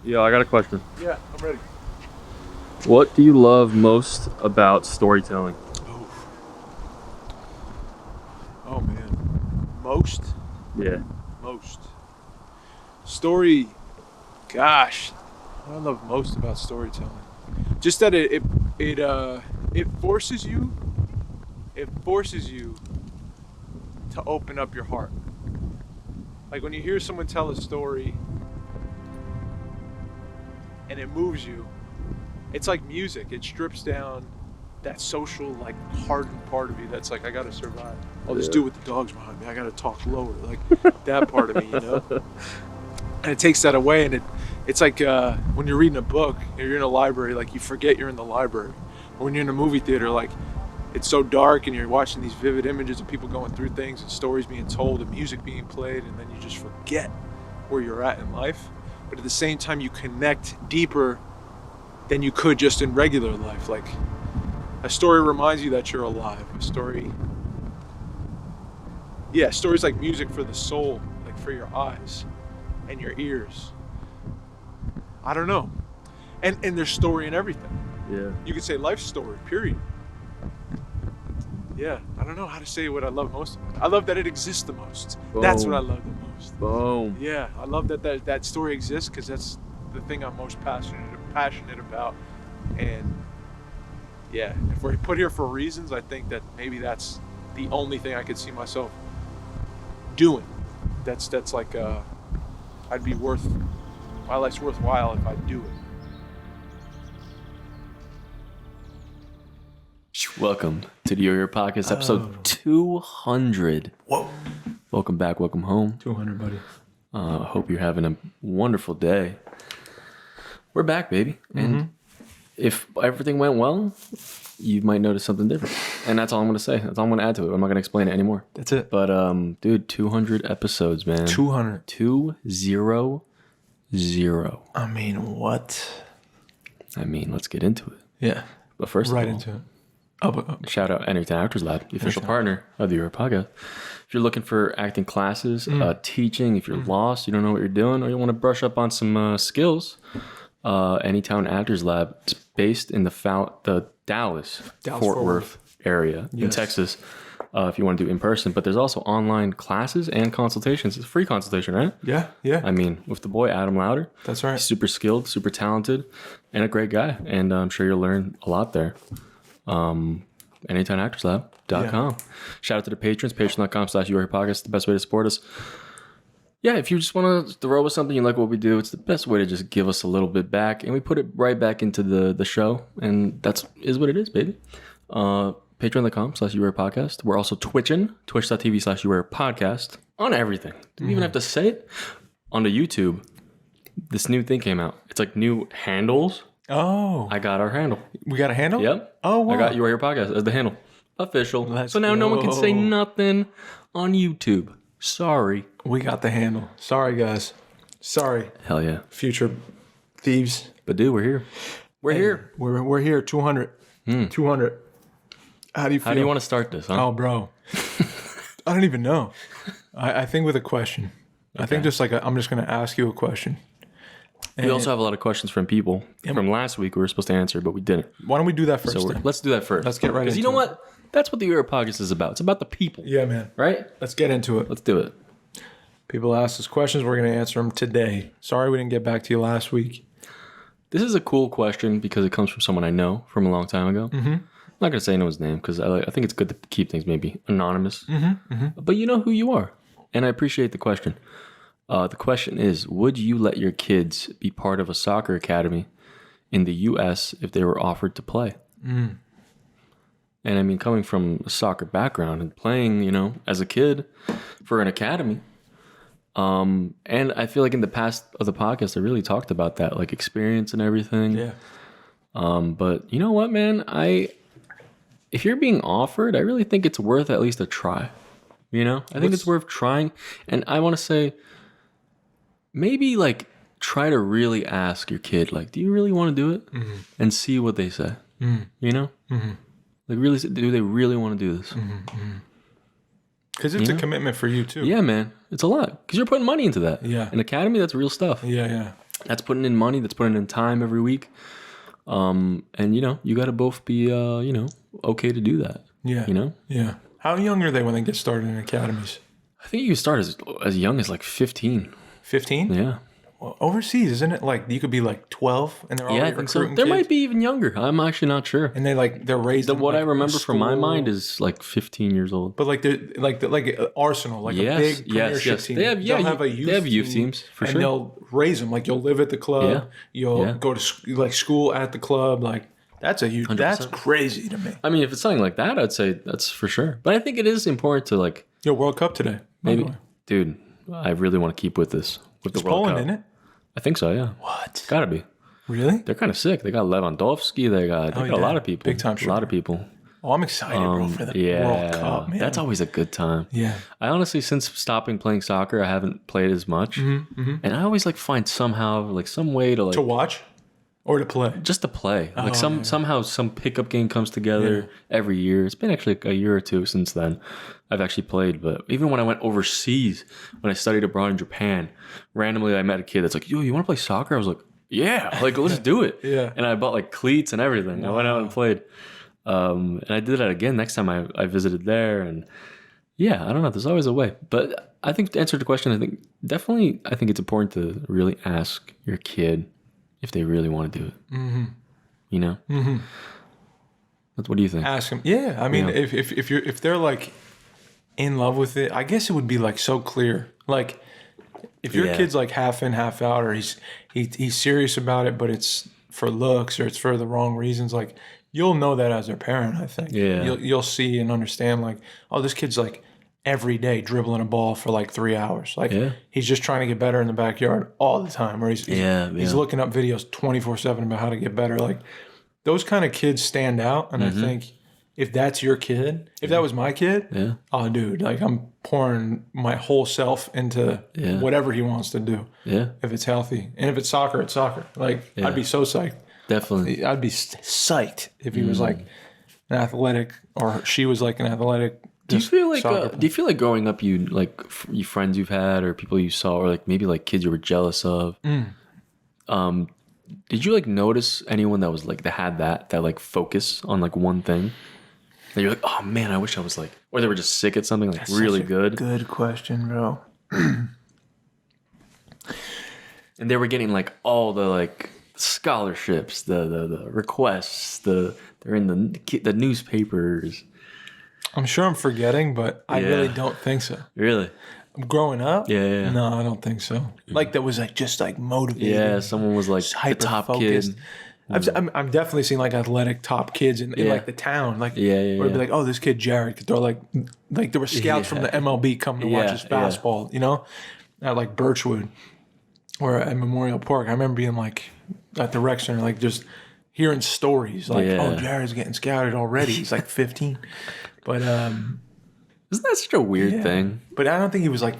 Yeah, I got a question. Yeah, I'm ready. What do you love most about storytelling? Oh man. Most? Yeah. Most. Story. Gosh. What I love most about storytelling. Just that it forces you. It forces you to open up your heart. Like when you hear someone tell a story and it moves you, it's like music. It strips down that social, like, hardened part of you that's like, I gotta survive. I'll just do it with the dogs behind me. I gotta talk lower. Like, that part of me, you know? And it takes that away, and it's like when you're reading a book, or you're in a library, like, you forget you're in the library. Or when you're in a movie theater, like, it's so dark, and you're watching these vivid images of people going through things, and stories being told, and music being played, and then you just forget where you're at in life. But at the same time, you connect deeper than you could just in regular life. Like, a story reminds you that you're alive. Stories like music for the soul, like for your eyes and your ears. I don't know. And there's story in everything. Yeah. You could say life story, period. Yeah, I don't know how to say what I love most about it. I love that it exists the most. Boom. That's what I love the most. Boom. Yeah, I love that story exists because that's the thing I'm most passionate about. And yeah, if we're put here for reasons, I think that maybe that's the only thing I could see myself doing. That's like my life's worthwhile if I do it. Welcome to the Your Podcast, episode 200. Whoa. Welcome back, welcome home. 200, buddy. Hope you're having a wonderful day. We're back, baby. And if everything went well, you might notice something different. And that's all I'm going to say. That's all I'm going to add to it. I'm not going to explain it anymore. That's it. But, dude, 200 episodes, man. 200. 200. I mean, what? I mean, let's get into it. Yeah. But first of all, into it. Shout out Anytime Actors Lab, the official partner of the Your Podcast. If you're looking for acting classes, teaching, if you're lost, you don't know what you're doing, or you want to brush up on some skills, Anytown Actors Lab. It's based in the Dallas Fort Worth area in Texas. If you want to do in person, but there's also online classes and consultations. It's a free consultation, right? Yeah. I mean, with the boy Adam Louder. That's right. He's super skilled, super talented, and a great guy. And I'm sure you'll learn a lot there. AnytimeActorsLab.com. Shout out to the patrons, patreon.com/YouAreHerePodcast. The best way to support us. Yeah, if you just want to throw us something, you like what we do, it's the best way to just give us a little bit back, and we put it right back into the show, and that's what it is, baby. Patreon.com/YouAreHerePodcast. We're also twitching, twitch.tv/YouAreHerePodcast on everything. Do we even have to say it? On the YouTube, this new thing came out. It's like new handles. Oh. I got our handle. We got a handle? Yep. Oh, wow. I got You Are Here Podcast as the handle. Official. Let's so now no one can say go. nothing on YouTube. Sorry. We got the handle. Sorry, guys. Sorry, Hell yeah. future thieves. But dude, we're here. We're here. We're here. 200. 200. How do you feel? How do you want to start this, huh? Oh, bro. I don't even know. I think with a question. I think just like I'm just going to ask you a question. We also have a lot of questions from people from last week we were supposed to answer, but we didn't. Why don't we do that first? So let's do that first. Let's get right into it. Because you know what? That's what the Euro Podcast is about. It's about the people. Yeah, man. Right? Let's get into it. Let's do it. People asked us questions. We're going to answer them today. Sorry we didn't get back to you last week. This is a cool question because it comes from someone I know from a long time ago. I'm not going to say anyone's name because I think it's good to keep things maybe anonymous. But you know who you are. And I appreciate the question. The question is, would you let your kids be part of a soccer academy in the U.S. if they were offered to play? And I mean, coming from a soccer background and playing, as a kid for an academy. And I feel like in the past of the podcast, I really talked about that, like experience and everything. Yeah. But you know what, man? If you're being offered, I really think it's worth at least a try. I think it's worth trying. And I want to say, maybe like try to really ask your kid, like, do you really want to do it? And see what they say. Like, really, do they really want to do this? Because it's a commitment for you too. Yeah, man. It's a lot. Because you're putting money into that. Yeah. An academy, that's real stuff. Yeah. That's putting in money. That's putting in time every week. And you got to both be okay to do that. Yeah. Yeah. How young are they when they get started in academies? I think you can start as young as like 15. 15? Yeah. Well, overseas, isn't it like you could be like 12 and they're already I think so. recruiting There kids? might be even younger. I'm actually not sure. And they're raised. What I like, remember from my school. mind is like 15 years old. But like they're like Arsenal, like a big premiership team. They have They'll have youth teams for and sure. they'll raise them. Like you'll live at the club, you'll go to like school at the club. Like that's 100%. That's crazy to me. I mean, if it's something like that, I'd say that's for sure. But I think it is important to like World Cup today, maybe, dude. I really want to keep with this with the World Poland, Cup. Isn't it? I think so. Yeah. What? Gotta be. Really? They're kind of sick. They got Lewandowski. They got a lot of people. Big time. A lot of people. Oh, I'm excited, bro, for the World Cup, man. That's always a good time. Yeah. I honestly, since stopping playing soccer, I haven't played as much, and I always like find somehow like some way to like to watch or to play. just to play. Like somehow some pickup game comes together every year. It's been actually like a year or two since then I've actually played. But even when I went overseas, when I studied abroad in Japan, randomly I met a kid that's like, "Yo, you want to play soccer?" I was like, "Yeah, like let's do it." Yeah. And I bought like cleats and everything. I went out and played. And I did that again next time I visited there. And yeah, I don't know. There's always a way. But I think to answer the question, I think it's important to really ask your kid if they really want to do it. Mm-hmm. You know? Mm-hmm. What do you think? Ask them. Yeah. I mean, if they're like in love with it, I guess it would be like so clear. Like if your kid's like half in, half out, or he's serious about it, but it's for looks or it's for the wrong reasons, like you'll know that as a parent, I think. Yeah. You'll see and understand like, oh, this kid's like every day dribbling a ball for like 3 hours. Like he's just trying to get better in the backyard all the time. Or he's looking up videos 24/7 about how to get better. Like those kind of kids stand out. And I think if that's your kid, if that was my kid, oh dude, like I'm pouring my whole self into whatever he wants to do. Yeah. If it's healthy. And if it's soccer, it's soccer. Like I'd be so psyched. Definitely. I'd be psyched if he was like an athletic or she was like an athletic. Do you feel like growing up, you like you friends you've had or people you saw, or like maybe like kids you were jealous of? Did you like notice anyone that was like that had that like focus on like one thing? That you're like, oh man, I wish I was like, or they were just sick at something like that's really good. Good question, bro. And they were getting like all the like scholarships, the requests, they're in the newspapers. I'm sure I'm forgetting, but I really don't think so. Really? Growing up? Yeah. No, I don't think so. Like that was like just like motivated. Yeah, someone was like the top kid. I'm definitely seeing like athletic top kids in like the town. Like where it'd be like, oh, this kid Jared could throw like there were scouts from the MLB coming to watch his fastball, you know? At like Birchwood or at Memorial Park. I remember being like at the rec center, like just hearing stories like, oh, Jared's getting scouted already. He's like 15. But isn't that such a weird thing? But I don't think he was like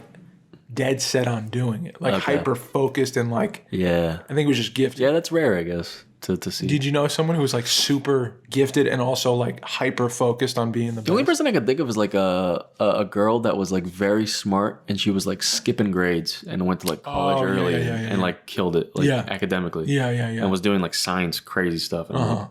dead set on doing it. Like hyper focused and like I think it was just gifted. Yeah, that's rare, I guess, to see. Did you know someone who was like super gifted and also like hyper focused on being the best? The only person I could think of is like a girl that was like very smart and she was like skipping grades and went to like college early and like killed it like academically. Yeah. And was doing like science crazy stuff. And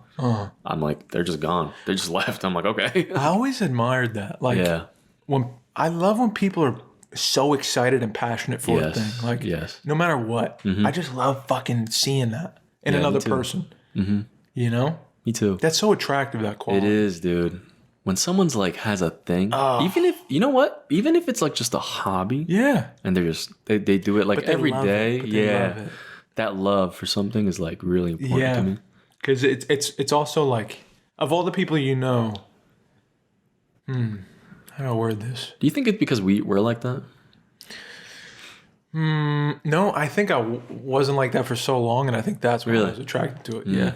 I'm like, they're just gone. They just left. I'm like, okay. I always admired that. Like when I love when people are so excited and passionate for a thing. Like no matter what. I just love fucking seeing that in another person. You know? Me too. That's so attractive, that quality. It is, dude. When someone's like has a thing, even if you know what, even if it's like just a hobby, and they're just they do it like every day, that love for something is like really important to me. Because it's also like of all the people you know, how do I word this? Do you think it's because we're like that? No, I think I wasn't like that for so long, and I think that's why I was attracted to it. Yeah,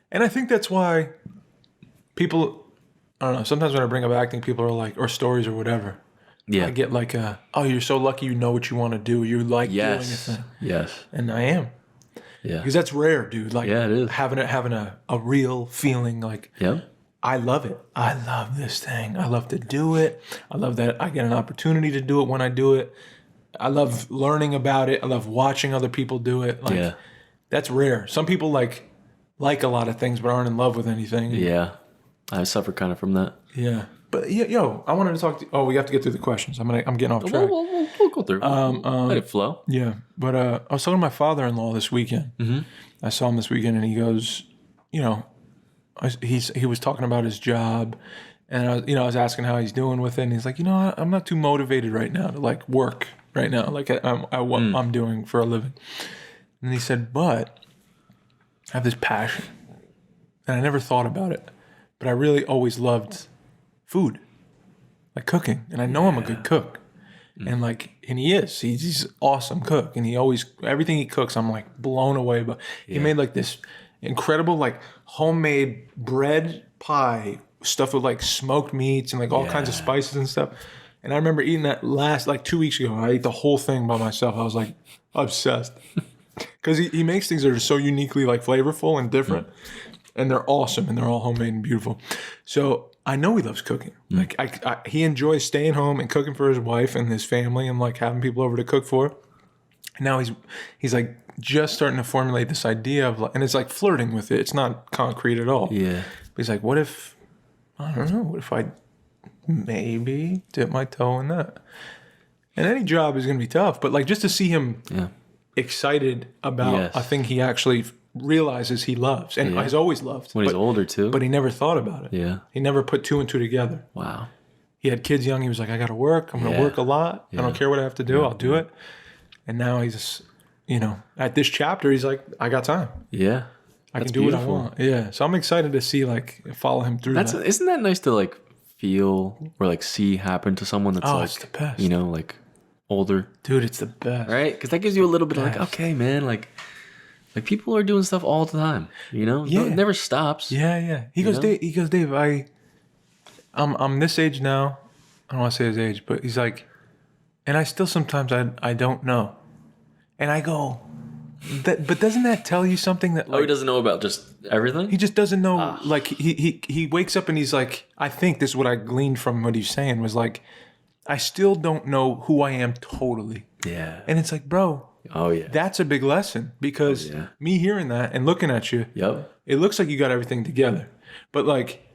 and I think that's why people, I don't know, sometimes when I bring up acting, people are like, or stories or whatever. Yeah. I get like, oh, you're so lucky you know what you want to do. You like doing a thing. Yes. And I am. Yeah. Because that's rare, dude. Like it is. Having a real feeling like, I love it. I love this thing. I love to do it. I love that I get an opportunity to do it when I do it. I love learning about it. I love watching other people do it. Like, That's rare. Some people like a lot of things but aren't in love with anything. Yeah. I suffer kind of from that. Yeah. But yo, I wanted to talk to. Oh, we have to get through the questions. I'm getting off track. We'll go through. Let it flow. Yeah, but I was talking to my father-in-law this weekend. Mm-hmm. I saw him this weekend, and he goes, he was talking about his job, and I was asking how he's doing with it, and he's like, I'm not too motivated right now to like work right now, like I'm doing for a living. And he said, but I have this passion, and I never thought about it, but I really always loved food, like cooking, and I know I'm a good cook, and he is. He's an awesome cook, and everything he cooks, I'm like blown away. But he made like this incredible like homemade bread pie stuffed with like smoked meats and like all kinds of spices and stuff. And I remember eating that last like 2 weeks ago. I ate the whole thing by myself. I was like obsessed because he makes things that are so uniquely like flavorful and different, and they're awesome, and they're all homemade and beautiful. So I know he loves cooking. Like he enjoys staying home and cooking for his wife and his family and like having people over to cook for. And now he's like just starting to formulate this idea of like, and it's like flirting with it. It's not concrete at all. Yeah. But he's like, what if I maybe dip my toe in that? And any job is going to be tough, but like just to see him excited about a thing he actually realizes he loves and has always loved. When he's older too. But he never thought about it. Yeah. He never put two and two together. Wow. He had kids young. He was like, I got to work. I'm going to work a lot. I don't care what I have to do. I'll do it. And now he's, at this chapter, he's like, I got time. Yeah. I can do what I want. Yeah. So I'm excited to see, like, follow him through that. Isn't that nice to, like, feel or, like, see happen to someone that's, like, it's the best. Like, older? Dude, it's the best. Right? Because that gives you a little bit of, like, okay, man, like people are doing stuff all the time, It never stops. Yeah. He goes, Dave, I'm this age now. I don't want to say his age, but he's like, and I still sometimes I don't know. And I go, but doesn't that tell you something that he doesn't know about just everything? He just doesn't know. Like he wakes up and he's like, I think this is what I gleaned from what he's saying was like, I still don't know who I am totally. Yeah. And it's like, bro. Oh yeah. That's a big lesson because me hearing that and looking at you, it looks like you got everything together. But like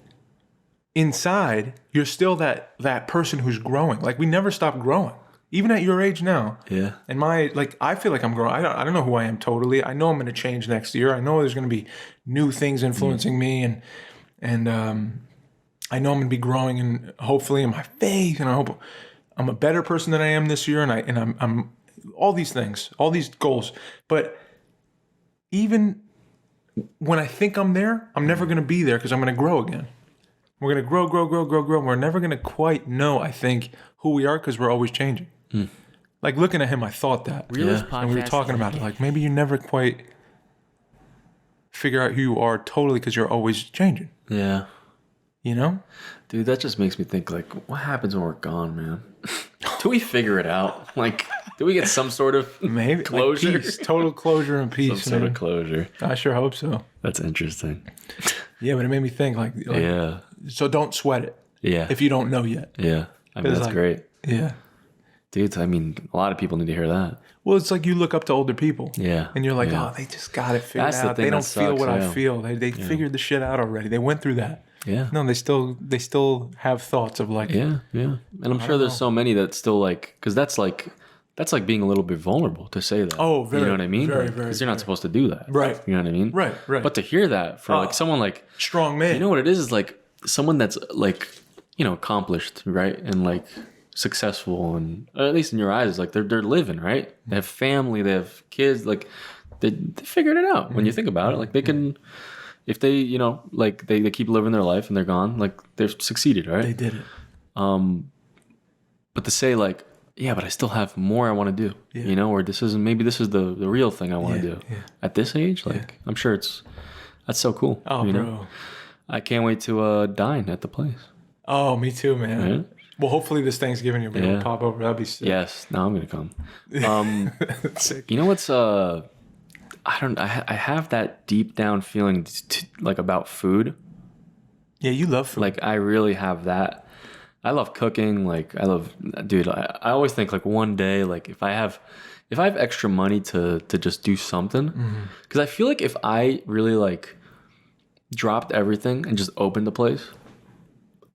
inside, you're still that person who's growing. Like we never stop growing. Even at your age now. Yeah. And I feel like I'm growing. I don't know who I am totally. I know I'm going to change next year. I know there's going to be new things influencing me and I know I'm going to be growing and hopefully in my faith, and I hope I'm a better person than I am this year, and I'm all these things, all these goals. But even when I think I'm there, I'm never going to be there because I'm going to grow again. We're going to grow. We're never going to quite know, I think, who we are because we're always changing. Like looking at him, I thought that. And we were talking about it. Like maybe you never quite figure out who you are totally because you're always changing. Yeah. Dude, that just makes me think like, what happens when we're gone, man? Do we figure it out? Like, do we get some sort of closure? Like peace, total closure and peace. Some sort of closure. I sure hope so. That's interesting. Yeah, but it made me think like so don't sweat it. Yeah. If you don't know yet. Yeah. I mean, that's great. Yeah. Dude, I mean, a lot of people need to hear that. Well, it's like you look up to older people. Yeah. And you're like, they just got it figured out. They don't feel what I feel. They figured the shit out already. They went through that. Yeah. No, they still have thoughts of like. Yeah. And I'm sure there's so many that still like, because that's like being a little bit vulnerable to say that. Oh, very. You know what I mean? Very, because you're not supposed to do that. Right. You know what I mean? Right. But to hear that from like someone like. Strong man. You know what it is like someone that's like, accomplished, right? And like successful, and at least in your eyes, it's like they're living, right? They have family, they have kids, like they figured it out. When you think about it, like they can, if they, like they keep living their life and they're gone, like they've succeeded, right? They did it. But to say like, yeah, but I still have more I want to do, or this is the real thing I want to do at this age. Like I'm sure that's so cool. Oh, bro. I can't wait to dine at the place. Oh, me too, man. Yeah. Well, hopefully this Thanksgiving you'll be able to pop over. That'd be sick. Yes, no, I'm gonna come. Sick. You know what's I have that deep down feeling like about food. Yeah, you love food. Like I really have that. I love cooking. Like dude, I always think like one day, like if I have extra money to just do something, because I feel like if I really like dropped everything and just opened the place,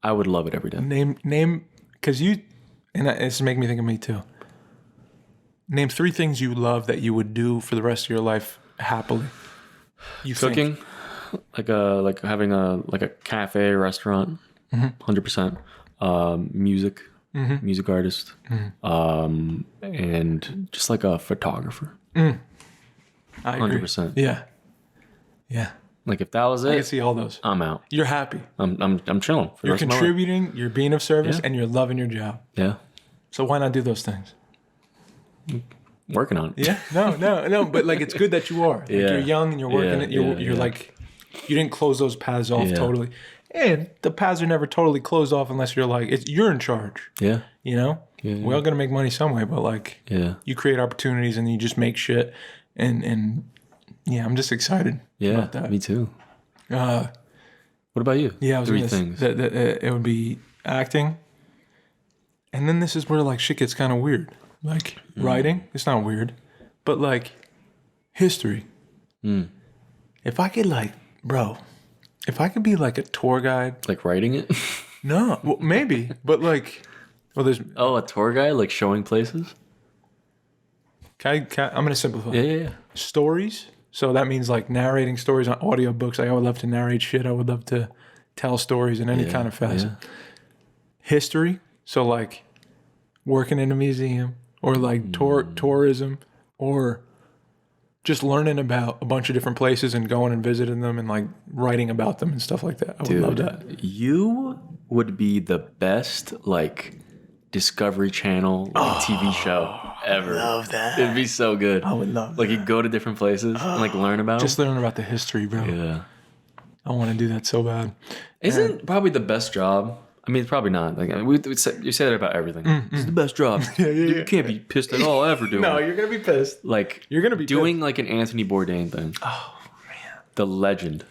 I would love it every day. Name, because it's making me think of me too. Name 3 things you love that you would do for the rest of your life happily. Cooking, like having a cafe, restaurant, 100%. Music, music artist, and just like a photographer. I agree. 100%. Yeah. Like if that was it, I can see all those. I'm out. You're happy. I'm chilling. For the You're rest of my life. contributing. You're being of service, and you're loving your job. Yeah. So why not do those things? Working on it. Yeah. No. But like, it's good that you are. Like, you're young and you're working it. You're like, you didn't close those paths off totally. And the paths are never totally closed off unless you're like, you're in charge. Yeah. You know? Yeah. We're all going to make money some way, but like, you create opportunities and you just make shit. And yeah, I'm just excited about that. Me too. What about you? Yeah, I was 3 things. It would be acting. And then this is where like shit gets kind of weird. Like writing, it's not weird, but like history. If I could if I could be like a tour guide. Like writing it? No, well, maybe, but like, there's. Oh, a tour guide, like showing places? I'm going to simplify. Yeah. Stories. So that means like narrating stories on audiobooks. Like I would love to narrate shit. I would love to tell stories in any kind of facet. Yeah. History. So like working in a museum or like tourism or just learning about a bunch of different places and going and visiting them and like writing about them and stuff like that. I would love that. You would be the best like Discovery Channel TV show ever. I love that. It'd be so good. I would love that. Like you go to different places and like learn about Just learn about the history, bro. Yeah. I want to do that so bad. Isn't probably the best job? I mean, probably not. Like you say that about everything. It's the best job. You can't be pissed at all ever doing. No, it. you're gonna be pissed. Like You're gonna be doing like an Anthony Bourdain thing. Oh man, the legend.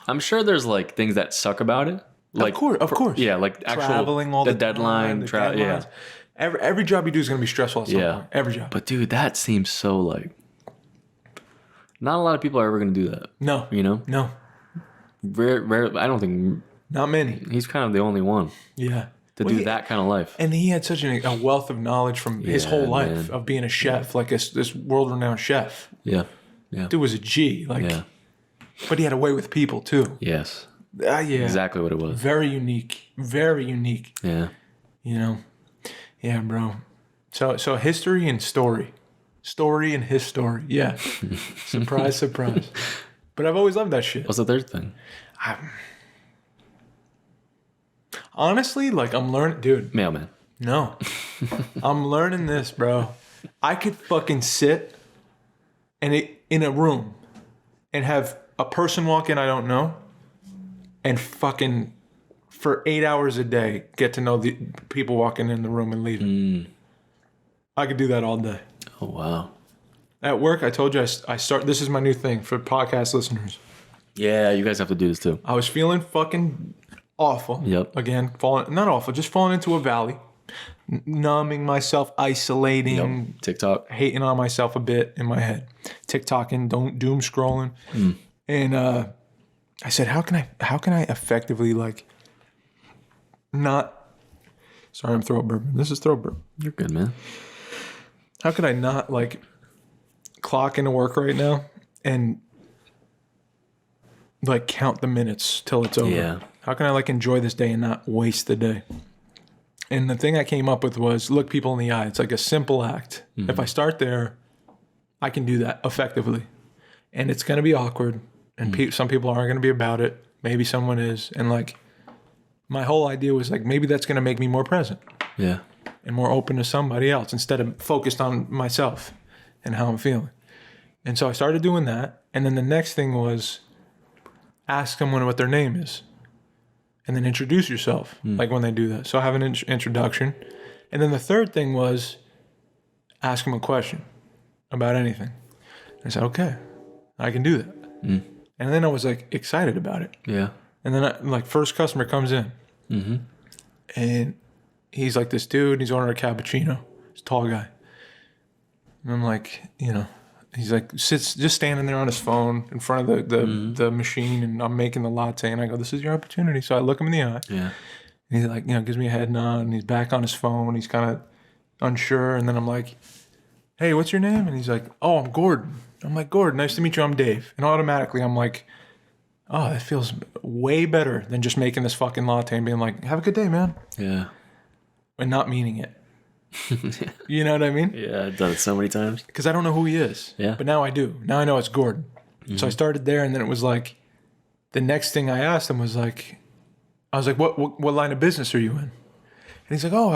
I'm sure there's like things that suck about it. Like of course. Yeah, like actual traveling all the the deadline. time, Yeah. Every job you do is gonna be stressful at some point. Every job. But dude, that seems so like. Not a lot of people are ever gonna do that. No. You know. No. Rare. I don't think. Not many. He's kind of the only one. Yeah. To do that kind of life. And he had such a wealth of knowledge from his whole life of being a chef, like this world-renowned chef. Yeah. Yeah. Dude was a G. Like, but he had a way with people too. Yes. Yeah. Exactly what it was. Very unique. Very unique. Yeah. You know. Yeah, bro. So history and story. Story and his story. Yeah. Surprise, surprise. But I've always loved that shit. What's the third thing? Honestly, like I'm learning, dude. Mailman. No. I'm learning this, bro. I could fucking sit in a room and have a person walk in I don't know and fucking for 8 hours a day get to know the people walking in the room and leaving. I could do that all day. Oh, wow. At work, I told you I start. This is my new thing for podcast listeners. Yeah, you guys have to do this too. I was feeling fucking awful. Yep. Again, not awful, just falling into a valley, numbing myself, isolating, Yep. TikTok, hating on myself a bit in my head, TikToking, doom scrolling, and I said, how can I effectively like not? Sorry, I'm throat burping. This is throat burp. You're good, man. How could I not like clock into work right now and like count the minutes till it's over? Yeah. How can I like enjoy this day and not waste the day? And the thing I came up with was look people in the eye. It's like a simple act. If I start there, I can do that effectively. And it's going to be awkward. And some people aren't going to be about it. Maybe someone is. And like my whole idea was like maybe that's going to make me more present. Yeah. And more open to somebody else instead of focused on myself and how I'm feeling. And so I started doing that. And then the next thing was ask someone what their name is. And then introduce yourself, like when they do that. So I have an introduction. And then the third thing was ask them a question about anything. I said, okay, I can do that. And then I was like excited about it. Yeah. And then like first customer comes in. And he's like this dude. He's ordering a cappuccino. He's a tall guy. And I'm like, he's like sits just standing there on his phone in front of the machine, and I'm making the latte, and I go, "This is your opportunity." So I look him in the eye. Yeah. And he's like, gives me a head nod, and he's back on his phone. He's kind of unsure, and then I'm like, "Hey, what's your name?" And he's like, "Oh, I'm Gordon." I'm like, "Gordon, nice to meet you. I'm Dave." And automatically I'm like, "Oh, that feels way better than just making this fucking latte and being like, have a good day, man." Yeah. And not meaning it. You know what I mean? Yeah, I've done it so many times. Because I don't know who he is. Yeah. But now I do. Now I know it's Gordon. So I started there, and then it was like, the next thing I asked him was like, I was like, what line of business are you in? And he's like, "Oh,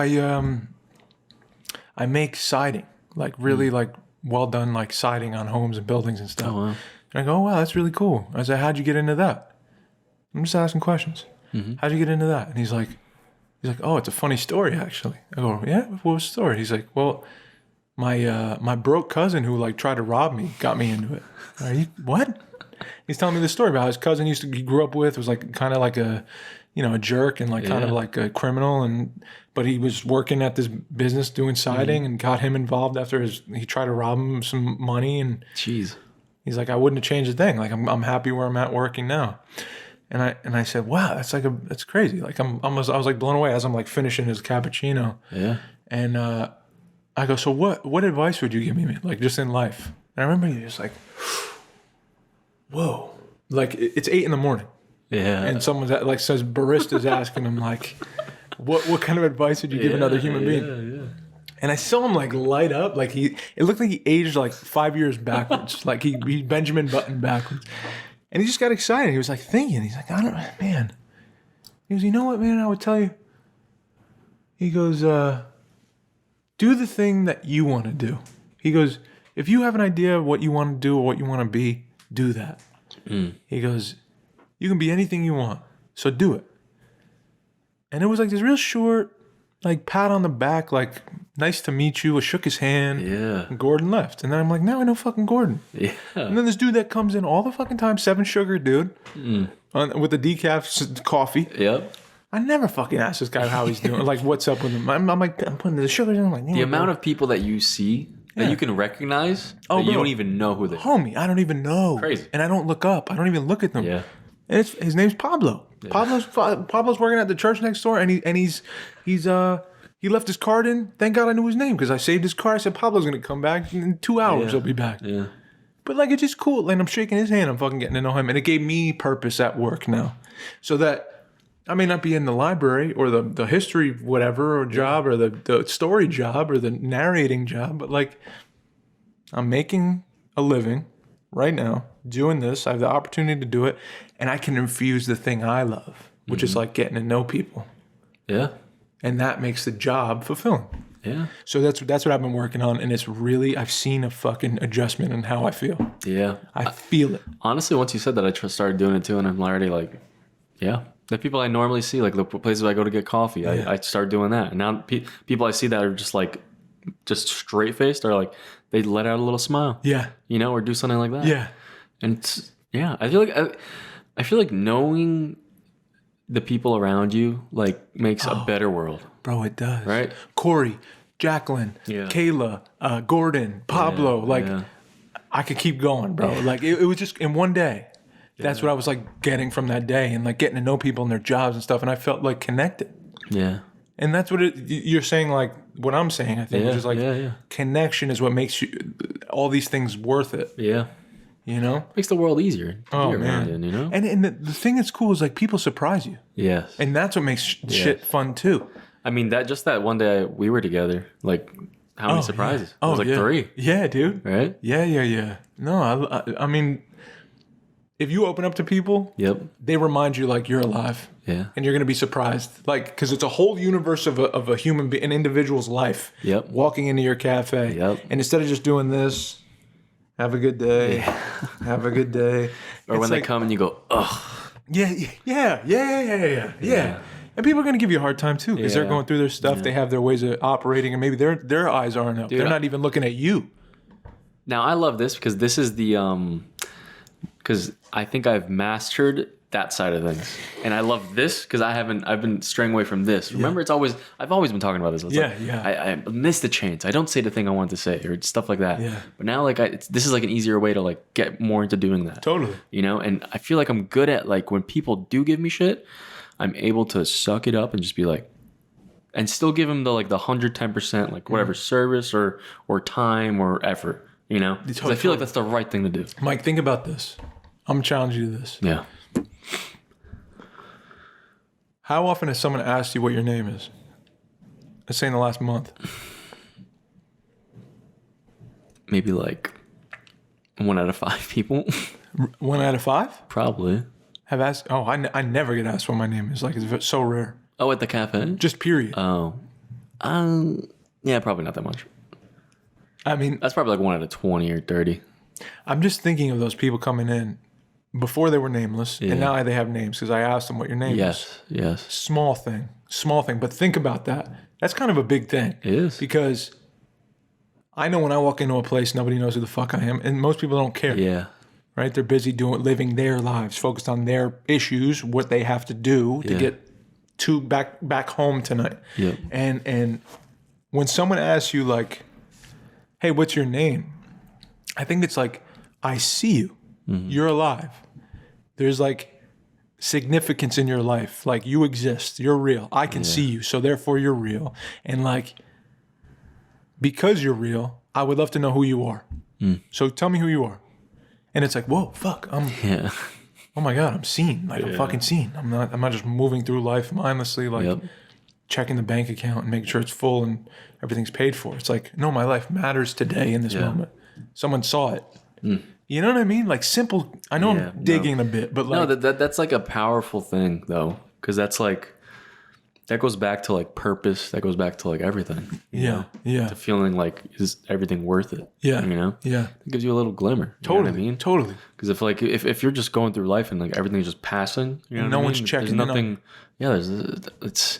I make siding, like really like well done, like siding on homes and buildings and stuff." Oh, wow. And I go, "Oh, wow, that's really cool." I was like, "How'd you get into that?" I'm just asking questions. "How'd you get into that?" And he's like, "Oh, it's a funny story, actually." I go, "Yeah, what was the story?" He's like, "Well, my broke cousin who like tried to rob me got me into it." Are you what? He's telling me this story about how his cousin he grew up with was like kind of like a jerk and like kind of like a criminal, but he was working at this business doing siding and got him involved after he tried to rob him some money, and Jeez. he's like, "I wouldn't have changed a thing. Like I'm happy where I'm at working now." And I said, "Wow, that's crazy." Like I was like blown away as I'm like finishing his cappuccino. Yeah. And I go, "So what advice would you give me, like just in life?" And I remember you just like, whoa, like it's 8 a.m. Yeah. and someone's like says barista's asking him like, what kind of advice would you give another human being? Yeah. And I saw him like light up, like it looked like he aged like 5 years backwards, like he Benjamin Button backwards. And he just got excited. He was like thinking, he's like, man. He goes, "You know what, man, I would tell you." He goes, "Do the thing that you want to do." He goes, "If you have an idea of what you want to do or what you want to be, do that." He goes, "You can be anything you want, so do it." And it was like this real short, like pat on the back, like nice to meet you. I shook his hand. Yeah. And Gordon left. And then I'm like, now I know fucking Gordon. Yeah. And then this dude that comes in all the fucking time, 7 Sugar dude, with the decaf coffee. Yep. I never fucking ask this guy how he's doing, like what's up with him. I'm like, I'm putting the sugars in. I'm like, The amount of people that you see that you can recognize that you don't even know who they are. Homie, I don't even know. Crazy. And I don't look up. I don't even look at them. Yeah. And his name's Pablo. Yeah. Pablo's working at the church next door, and he left his card in. Thank God I knew his name because I saved his card. I said Pablo's gonna come back in 2 hours. He'll be back. Yeah. But like it's just cool. And I'm shaking his hand. I'm fucking getting to know him, and it gave me purpose at work now, so that I may not be in the library or the history whatever or job or the story job or the narrating job, but like I'm making a living right now doing this. I have the opportunity to do it, and I can infuse the thing I love, which is like getting to know people. Yeah. And that makes the job fulfilling. Yeah. So that's what I've been working on, and it's really, I've seen a fucking adjustment in how I feel. Yeah. I feel it. Honestly, once you said that, I started doing it too, and I'm already like, yeah. The people I normally see, like the places I go to get coffee, I start doing that. And now people I see that are just straight-faced are like, they let out a little smile. Yeah. You know, or do something like that. Yeah. And I feel like knowing the people around you like makes a better world. Bro, it does. Right? Corey, Jacqueline, Kayla, Gordon, Pablo, I could keep going, bro. Like it was just in one day. That's what I was like getting from that day, and like getting to know people and their jobs and stuff, and I felt like connected. Yeah. And that's what you're saying, like what I'm saying, I think, which is like connection is what makes all these things worth it. Yeah. You know? Makes the world easier to be around in, you know? And the thing that's cool is like people surprise you. Yes. And that's what makes shit fun too. I mean, that one day we were together, like how many surprises? Yeah. It was like 3. Yeah, dude. Right? Yeah. No, I mean, if you open up to people, they remind you like you're alive. Yeah. And you're going to be surprised. Like, because it's a whole universe of a human being, an individual's life. Yep. Walking into your cafe. Yep. And instead of just doing this, have a good day. Yeah. Have a good day. Or when they come and you go, ugh. Yeah. And people are going to give you a hard time too because they're going through their stuff. They have their ways of operating, and maybe their eyes aren't up. Dude, they're not even looking at you. Now, I love this because this is the... because I think I've mastered that side of things. And I love this because I've been straying away from this. Remember, I've always been talking about this. I miss the chance. I don't say the thing I want to say or stuff like that. Yeah. But now, like, this is like an easier way to like get more into doing that. Totally. You know, and I feel like I'm good at like when people do give me shit, I'm able to suck it up and just be like, and still give them the like the 110% like whatever service or time or effort. You know, because I feel like that's the right thing to do. Mike, think about this. I'm challenging you to this. Yeah. How often has someone asked you what your name is? Let's say in the last month. Maybe like 1 out of 5 people. 1 out of 5? Probably. Have asked? Oh, I never get asked what my name is. Like, it's so rare. Oh, at the cafe? Just period. Oh. Yeah, probably not that much. I mean, that's probably like 1 out of 20 or 30. I'm just thinking of those people coming in before they were nameless, and now they have names because I asked them what your name is. Yes. Small thing. But think about that. That's kind of a big thing. It is. Because I know when I walk into a place, nobody knows who the fuck I am, and most people don't care. Yeah. Right? They're busy living their lives, focused on their issues, what they have to do to get back home tonight. Yeah. And when someone asks you like, "Hey, what's your name?" I think it's like, I see you. Mm-hmm. You're alive. There's like significance in your life. Like you exist. You're real. I can see you. So therefore you're real. And like, because you're real, I would love to know who you are. So tell me who you are. And it's like, whoa, fuck. Oh my God, I'm seen. Like I'm fucking seen. I'm not just moving through life mindlessly, like checking the bank account and making sure it's full and everything's paid for. It's like, no, my life matters today in this moment. Someone saw it. You know what I mean? Like simple. I know I'm digging a bit, but like no, that's like a powerful thing though, because that's like that goes back to like purpose. That goes back to like everything. You know? To feeling like is everything worth it? Yeah, you know. Yeah, it gives you a little glimmer. Totally, you know what I mean? Totally. Because if you're just going through life and like everything's just passing, you know, and no one's checking. There's nothing. It's.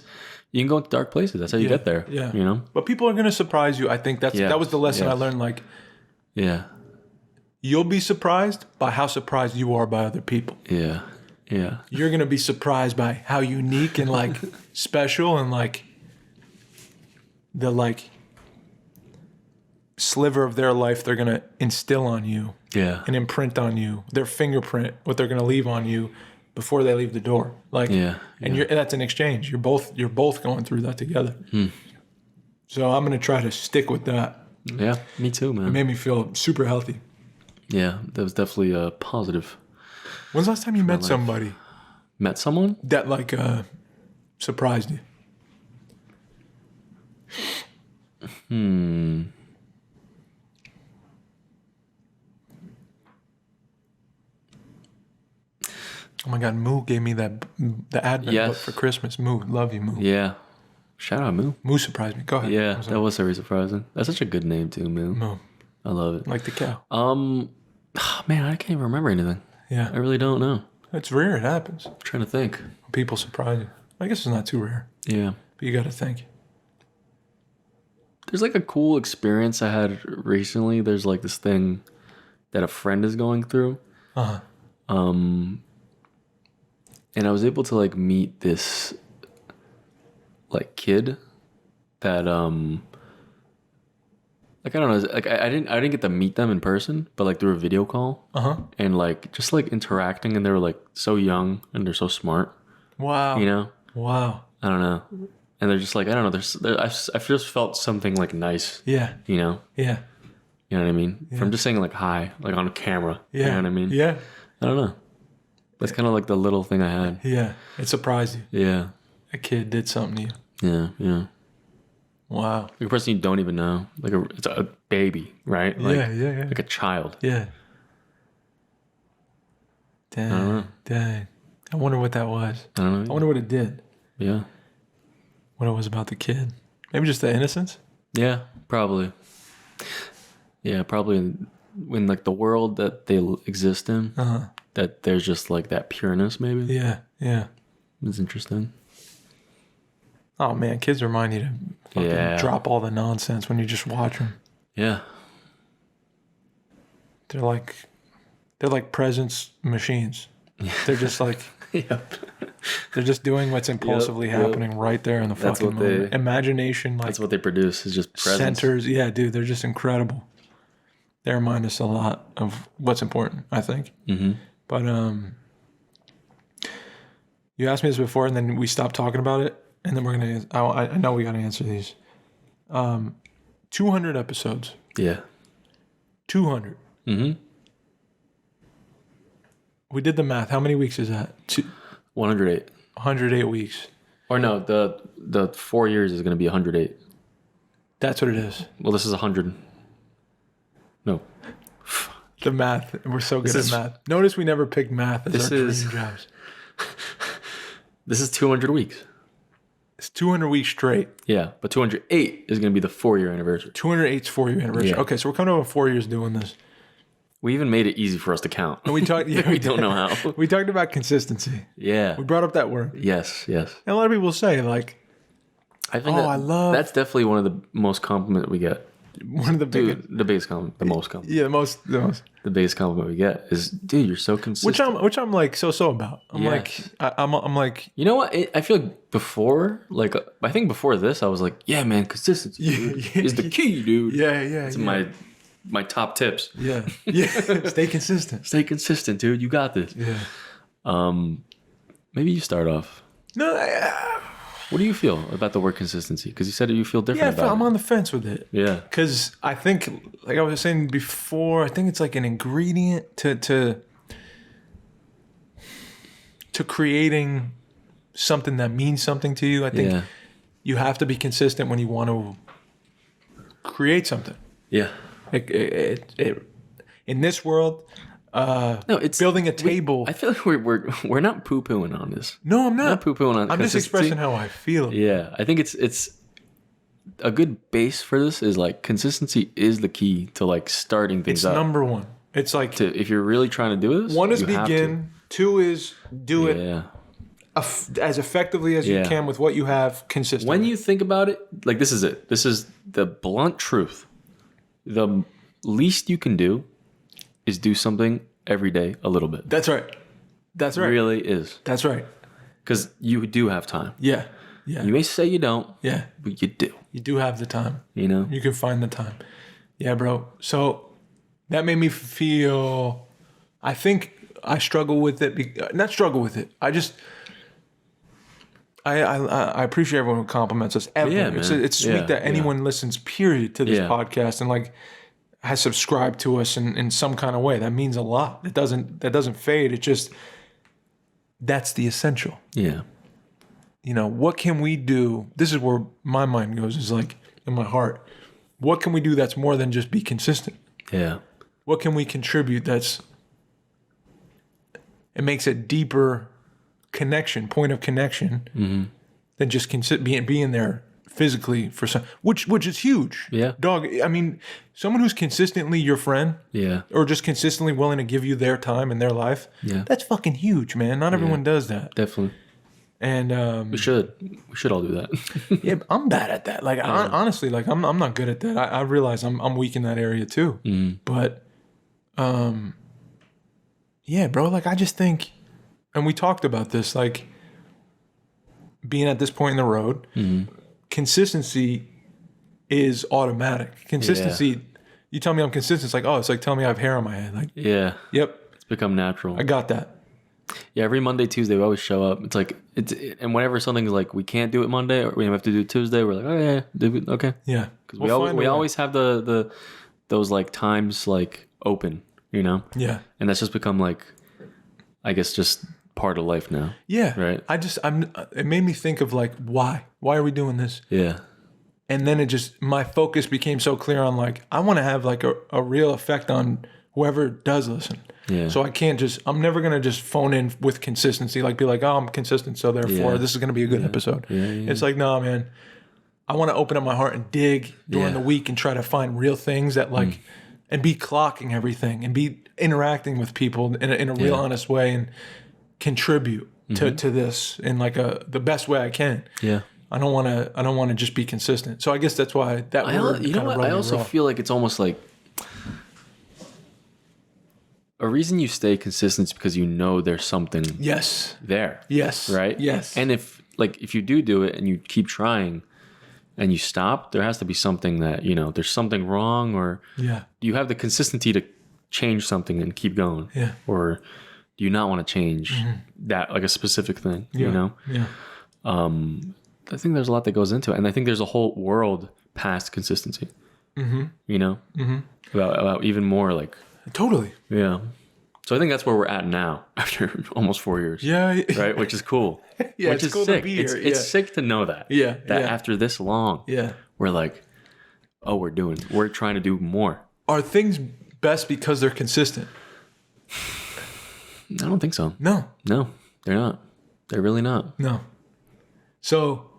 You can go into dark places. That's how you get there. Yeah, you know. But people are gonna surprise you. I think that was the lesson I learned. Like, you'll be surprised by how surprised you are by other people. Yeah. Yeah. You're going to be surprised by how unique and like special and like the like sliver of their life they're going to instill on you. Yeah. And imprint on you. Their fingerprint, what they're going to leave on you before they leave the door. Like, and that's an exchange. You're both going through that together. So I'm going to try to stick with that. Yeah, me too, man. It made me feel super healthy. Yeah, that was definitely a positive. When's the last time you met somebody? Met someone? That like surprised you? Oh my God, Moo gave me the Advent book for Christmas. Moo, love you, Moo. Yeah. Shout out, Moo. Moo surprised me. Go ahead. Yeah, that was very surprising. That's such a good name too, Moo. Moo. I love it. Like the cow. Man, I can't even remember anything. Yeah. I really don't know. It's rare. It happens. I'm trying to think. People surprise you. I guess it's not too rare. Yeah. But you got to think. There's like a cool experience I had recently. There's like this thing that a friend is going through. Uh-huh. And I was able to like meet this like kid that like I don't know, like I didn't get to meet them in person, but like through a video call. Uh-huh. And like just like interacting, and they were like so young and they're so smart. Wow. You know? Wow. I don't know. And they're just like, I don't know, I've just felt something like nice. Yeah. You know? Yeah. You know what I mean? Yeah. From just saying like hi, like on camera. Yeah. You know what I mean? Yeah. I don't know. That's kind of like the little thing I had. Yeah. It surprised you. Yeah. A kid did something to you. Yeah. Yeah. Wow. Like a person you don't even know. Like it's a baby, right? Like, yeah. Like a child. Yeah. Dang. I don't know. Dang. I wonder what that was. I don't know. I wonder what it did. Yeah. What it was about the kid. Maybe just the innocence? Yeah, probably. Yeah, probably in like the world that they exist in, that there's just like that pureness maybe. Yeah, yeah. It's interesting. Oh man, kids remind you to fucking drop all the nonsense when you just watch them. Yeah. They're like presence machines. They're just like Yep. They're just doing what's impulsively happening right there in the fucking moment. Imagination, like that's what they produce is just presence. centers. Yeah, dude, they're just incredible. They remind us a lot of what's important, I think. Mm-hmm. But you asked me this before, and then we stopped talking about it, and then we're gonna. I know we gotta answer these. 200 episodes. Yeah. 200. Mm-hmm. We did the math. How many weeks is that? 108. 108 weeks. Or no, the 4 years is going to be 108. That's what it is. Well, this is 100. No. The math. We're so good at math. Notice we never picked math as our dream jobs. This is 200 weeks. It's 200 weeks straight. Yeah, but 208 is going to be the 4-year anniversary. 208's 4-year anniversary. Yeah. Okay, so we're coming up on 4 years doing this. We even made it easy for us to count. And we talked. Yeah, we don't know how. We talked about consistency. Yeah. We brought up that word. Yes. And a lot of people say like, I think that's definitely one of the most compliment we get. One of the biggest, the biggest compliment, the most compliment. Yeah, the biggest compliment we get is, dude, you're so consistent. Which I'm like so about. I'm like, you know what? I feel like before, I think before this, I was like, yeah, man, consistency is the key, dude. Yeah. It's my top tips. Yeah. Stay consistent. Stay consistent, dude. You got this. Yeah. Maybe you start off. No. What do you feel about the word consistency? Because you said you feel different about it. Yeah, I'm on the fence with it. Yeah. Because I think, like I was saying before, I think it's like an ingredient to creating something that means something to you. I think you have to be consistent when you want to create something. Yeah. In this world, it's building a table. I feel like we're not poo-pooing on this. No, I'm not. Not poo-pooing on. I'm just expressing how I feel. Yeah, I think it's a good base for this is like consistency is the key to like starting things up. It's number one. It's like if you're really trying to do this. One is begin. Two is do it as effectively as you can with what you have consistently. When you think about it, like this is it. This is the blunt truth. The least you can do is do something every day a little bit. That's right. It really is. That's right. Because you do have time. Yeah. You may say you don't. Yeah. But you do. You do have the time. You know? You can find the time. Yeah, bro. So that made me feel, I think I struggle with it. Not struggle with it. I appreciate everyone who compliments us ever. Yeah, it's sweet that anyone listens, period, to this podcast and like has subscribed to us in some kind of way. That means a lot. That doesn't fade. It just, that's the essential. Yeah. You know, what can we do? This is where my mind goes, is like in my heart. What can we do that's more than just be consistent? Yeah. What can we contribute it makes a deeper connection, point of connection, than just being there physically for some, which is huge. Yeah. Dog, I mean, someone who's consistently your friend, or just consistently willing to give you their time and their life, that's fucking huge, man. Not everyone does that. Definitely. And we should all do that. Yeah, I'm bad at that. Like honestly, like I'm not good at that. I realize I'm weak in that area too. But yeah, bro, like I just think, and we talked about this, like being at this point in the road, consistency is automatic. Consistency, you tell me I'm consistent, it's like, oh, it's like telling me I have hair on my head. Like, yep. It's become natural. I got that. Yeah, every Monday, Tuesday, we always show up. It's like, and whenever something's like, we can't do it Monday or we have to do it Tuesday, we're like, oh yeah, okay. Yeah. Because we always have those like times like open, you know? Yeah. And that's just become like, I guess just part of life now. Yeah. Right. It made me think of like, why are we doing this? Yeah. And then my focus became so clear on like, I want to have like a real effect on whoever does listen. Yeah. So I'm never going to just phone in with consistency, like be like, oh, I'm consistent, so therefore this is going to be a good episode. Yeah. It's like, no, man, I want to open up my heart and dig during the week and try to find real things that like, and be clocking everything and be interacting with people in a real honest way and contribute to this in like the best way I can. Yeah. I don't want to just be consistent. So I guess that's why that word. You know what? I also feel like it's almost like a reason you stay consistent is because you know there's something there. Yes. Right? Yes. And if you do it and you keep trying and you stop, there has to be something that, there's something wrong, or do you have the consistency to change something and keep going? Yeah. Or do you not want to change that, like a specific thing, Yeah. I think there's a lot that goes into it. And I think there's a whole world past consistency, about even more like. Totally. Yeah. So I think that's where we're at now after almost 4 years. Yeah. Right. Which is cool. Yeah. Which is cool sick. to be here. It's sick to know that. Yeah. That after this long, we're like, oh, we're trying to do more. Are things best because they're consistent? I don't think so. No, they're not. They're really not. No. So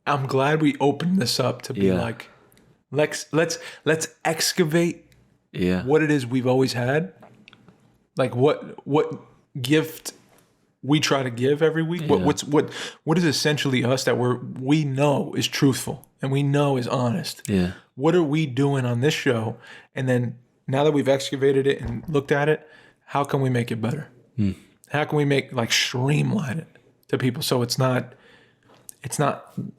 I'm glad we opened this up to be like, let's excavate what it is we've always had. Like what gift we try to give every week. What is essentially us that we know is truthful and we know is honest. Yeah. What are we doing on this show? And then now that we've excavated it and looked at it, how can we make it better? How can we streamline it to people so it's not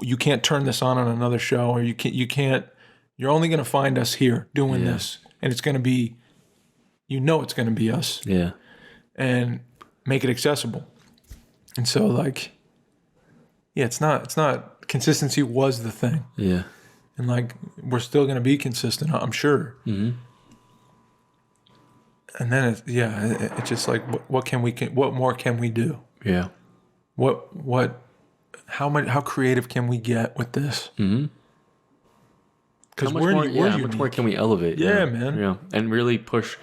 you can't turn this on another show, or you're only going to find us here doing this, and it's going to be it's going to be us. Yeah. And make it accessible. And so it's not consistency was the thing. Yeah. And we're still going to be consistent, I'm sure. Mm-hmm. And then it's just what more can we do? Yeah. How creative can we get with this? Mm-hmm. Because how much more can we elevate? Yeah, man. Yeah. And really push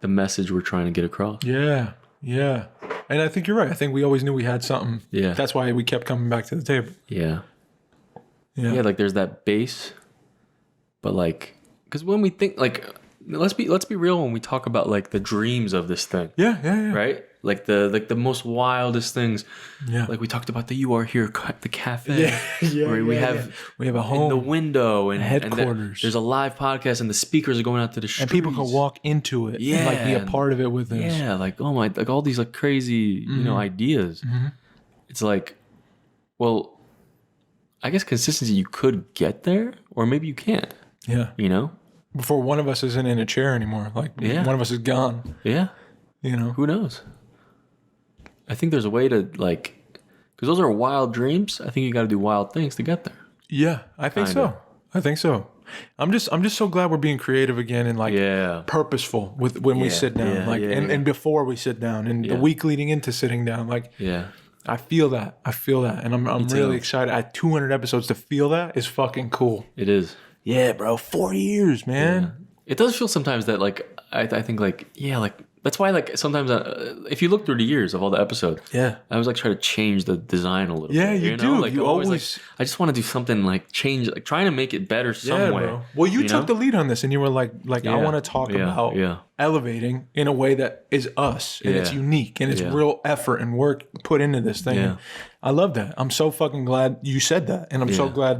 the message we're trying to get across. Yeah. Yeah. And I think you're right. I think we always knew we had something. Yeah. That's why we kept coming back to the table. Yeah. Yeah. Yeah, there's that base, but because when we think let's be real when we talk about the dreams of this thing. Yeah. Right? The most wildest things. Yeah. We talked about the You Are Here, the cafe. Where we have a home, in the window, and headquarters. And there's a live podcast, and the speakers are going out to the streets, and people can walk into it. And be a part of it with us. Yeah. Oh my, all these crazy ideas. Mm-hmm. It's well, I guess consistency, you could get there, or maybe you can't. Yeah. Before one of us isn't in a chair anymore. One of us is gone. Yeah. Who knows? I think there's a way to because those are wild dreams. I think you got to do wild things to get there. Yeah, I think so. I'm just so glad we're being creative again and purposeful when we sit down, and before we sit down, and the week leading into sitting down. I feel that, and I'm really excited. 200 episodes to feel that is fucking cool. It is. Yeah, bro. 4 years, man. Yeah. It does feel sometimes that I think that's why sometimes if you look through the years of all the episodes, I always try to change the design a little bit. Yeah, you do. You always I just want to do something change, trying to make it better some way. Bro. Well, you took the lead on this, and you were I want to talk about elevating in a way that is us, and it's unique, and it's real effort and work put into this thing. Yeah. I love that. I'm so fucking glad you said that, and I'm so glad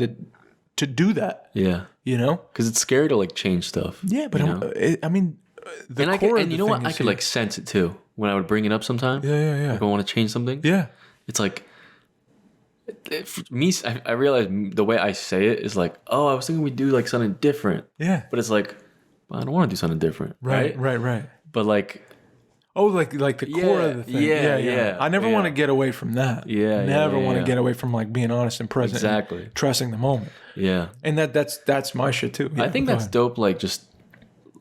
to do that. Yeah. Because it's scary to change stuff. Yeah, but I mean. I could sense it too when I would bring it up sometime. Yeah. I want to change something. Yeah. It's for me, I realize the way I say it is I was thinking we'd do something different. Yeah. But it's well, I don't want to do something different. Right. But the core of the thing. Yeah. I never want to get away from that. Never want to get away from being honest and present. Exactly. And trusting the moment. Yeah. And that's my shit too. Yeah, I think that's dope.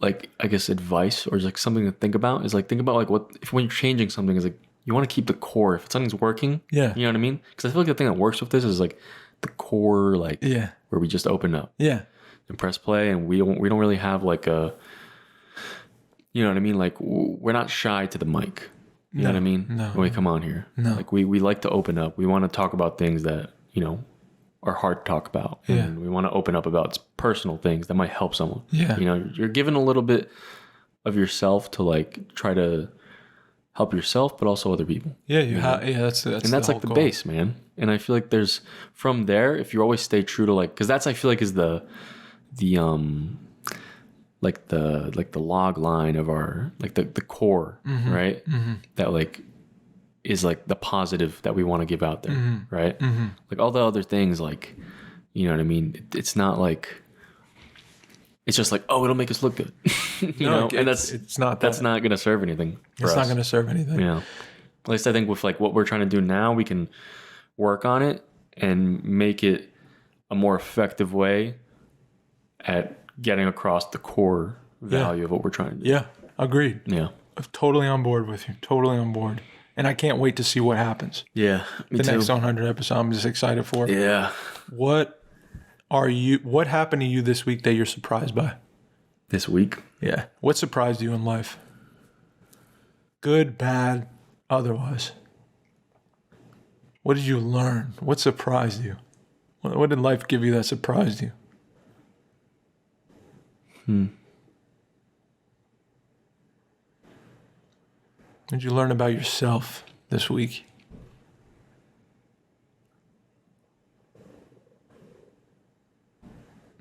I guess advice or something to think about is think about when you're changing something is you want to keep the core. If something's working, you know what I mean? Because I feel the thing that works with this is the core, where we just open up, and press play, and we don't really have a, you know what I mean? We're not shy to the mic. You know what I mean? No. When we come on here, no. We like to open up. We want to talk about things that are hard to talk about. And we want to open up about personal things that might help someone. Yeah. You're giving a little bit of yourself to try to help yourself, but also other people. Yeah. That's and that's the goal. base, man. And I feel there's from there, if you always stay true to because that's, I feel is the the log line of our like the core, right? That like is like the positive that we want to give out there, right? Like all the other things, like, you know what I mean? It's not like, it's just like, oh, it'll make us look good, you know? And that's not going to serve anything for us. It's not going to serve anything. Yeah. At least I think with like what we're trying to do now, we can work on it and make it a more effective way at getting across the core value of what we're trying to do. Yeah, agreed. Yeah. I'm totally on board with you. Totally on board. And I can't wait to see what happens. Yeah. The next 100 episode, I'm just excited for it. Yeah. What happened to you this week that you're surprised by? This week? Yeah. What surprised you in life? Good, bad, otherwise. What did you learn? What surprised you? What did life give you that surprised you? What did you learn about yourself this week?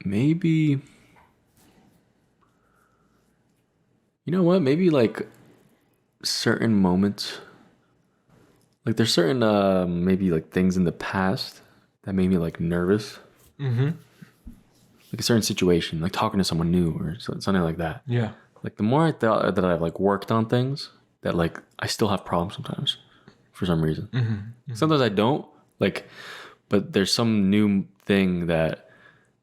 Maybe, you know what? Maybe like certain moments, like there's certain maybe like things in the past that made me like nervous. Like a certain situation, like talking to someone new or something like that. Yeah. Like the more I thought that I've like worked on things, that like I still have problems sometimes for some reason. Sometimes I don't, like, but there's some new thing that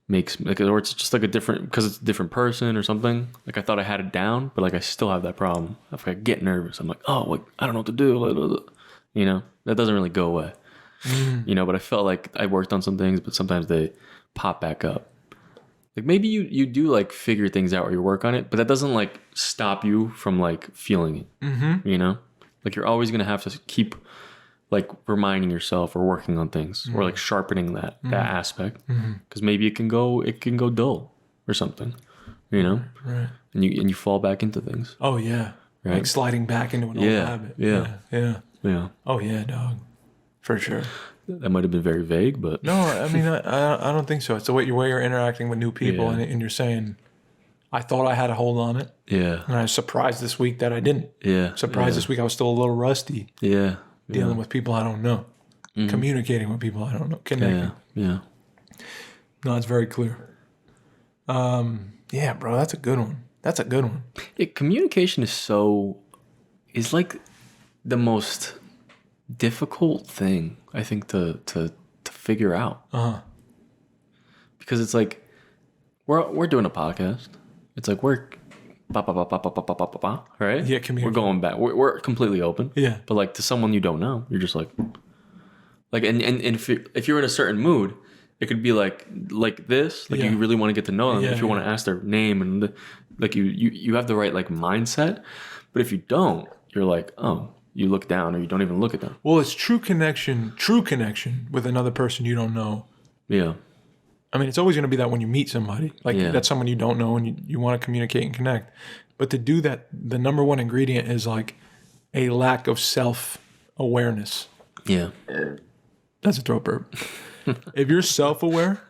makes like, or it's just like a different, because it's a different person or something. Like I thought I had it down, but like I still have that problem. If I get nervous, I'm like, oh, like, I don't know what to do. You know, that doesn't really go away. You know, but I felt like I worked on some things, but sometimes they pop back up. Like maybe you do like figure things out or you work on it, but that doesn't like stop you from like feeling it. You know, like you're always gonna have to keep like reminding yourself or working on things or like sharpening that aspect, because maybe it can go dull or something, you know, Right. and you fall back into things. Oh yeah. Right. Like sliding back into an old habit. Yeah. Oh yeah, dog. For sure. That might have been very vague, but No, I mean, I don't think so. It's the way you're interacting with new people, and you're saying, I thought I had a hold on it, yeah, and I was surprised this week that I didn't. yeah, Surprised this week I was still a little rusty, yeah, dealing with people I don't know, communicating with people I don't know, connecting. yeah. No, it's very clear. Yeah, bro, that's a good one. That's a good one. Communication is like the most difficult thing, I think, to figure out. Because it's like we're doing a podcast. It's like we're right? Yeah, we're going back. We're completely open. Yeah. But like to someone you don't know, you're just like and if you're in a certain mood, it could be like this. Like you really want to get to know them. If you want to ask their name and like you have the right like mindset. But if you don't, you're like, oh, you look down or you don't even look at them. Well, it's true connection with another person you don't know. Yeah. I mean, it's always going to be that when you meet somebody, like that's someone you don't know and you want to communicate and connect. But to do that, the number one ingredient is like a lack of self-awareness. Yeah. That's a throat burp. If you're self-aware,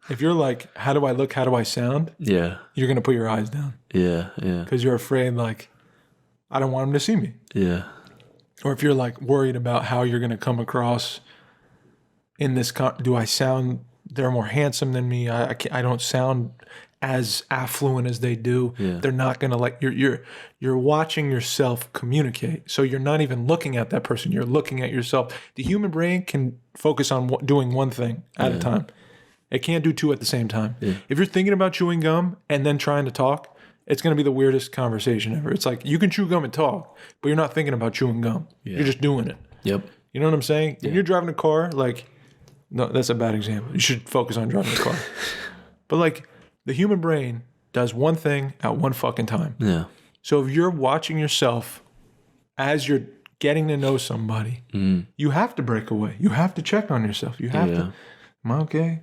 if you're like, how do I look? How do I sound? Yeah. You're going to put your eyes down. Yeah. Yeah. Because you're afraid, like, I don't want them to see me. Yeah. Or if you're like worried about how you're going to come across in this, do I sound, they're more handsome than me. I don't sound as affluent as they do. Yeah. They're not going to like, you're watching yourself communicate. So you're not even looking at that person. You're looking at yourself. The human brain can focus on doing one thing at a time. It can't do two at the same time. Yeah. If you're thinking about chewing gum and then trying to talk, it's going to be the weirdest conversation ever. It's like you can chew gum and talk, but you're not thinking about chewing gum. Yeah. You're just doing it. Yep. You know what I'm saying? Yeah. When you're driving a car, like, no, that's a bad example. You should focus on driving a car. But like the human brain does one thing at one fucking time. Yeah. So if you're watching yourself as you're getting to know somebody, you have to break away. You have to check on yourself. You have to, am I okay?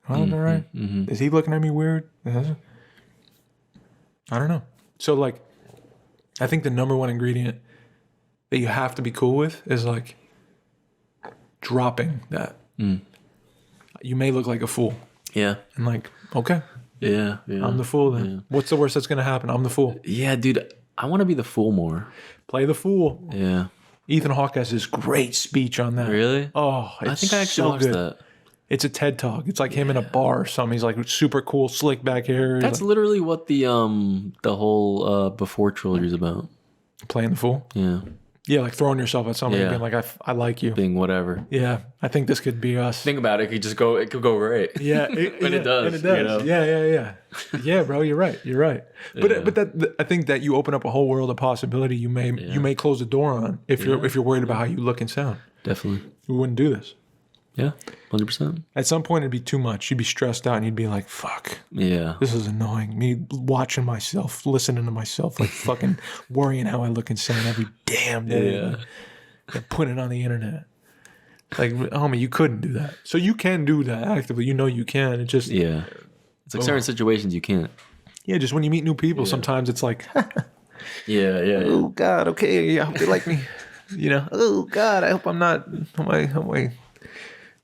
Am I all right? Is he looking at me weird? I don't know. So like, I think the number one ingredient that you have to be cool with is like dropping that. You may look like a fool. Yeah. And like, okay. Yeah. I'm the fool then. Yeah. What's the worst that's going to happen? I'm the fool. Yeah, dude. I want to be the fool more. Play the fool. Yeah. Ethan Hawke has this great speech on that. Really? Oh, it's I think I actually so watched good. that. It's a TED Talk. It's like him in a bar or something. He's like super cool, slick back hair. He's That's like, literally what the whole Before trilogy is about. playing the fool. Yeah. Yeah, like throwing yourself at somebody and Yeah. being like, I like you. Being whatever. Yeah, I think this could be us. Think about it. It could go right. Yeah, And it does, And it does. you know? Yeah. Yeah, bro, you're right. But that I think that you open up a whole world of possibility. You may close the door on if you're worried about how you look and sound. Definitely. We wouldn't do this. Yeah. 100%. At some point, it'd be too much. You'd be stressed out, and you'd be like, "Fuck, Yeah. this is annoying." Me watching myself, listening to myself, like fucking worrying how I look and sound every damn day. Yeah. And putting it on the internet. Like, homie, you couldn't do that. So you can do that actively. You know you can. It just Yeah. It's like certain situations you can't. yeah, just when you meet new people, sometimes it's like, Yeah. oh God, okay, I hope they like me. You know, oh God, I hope I'm not. I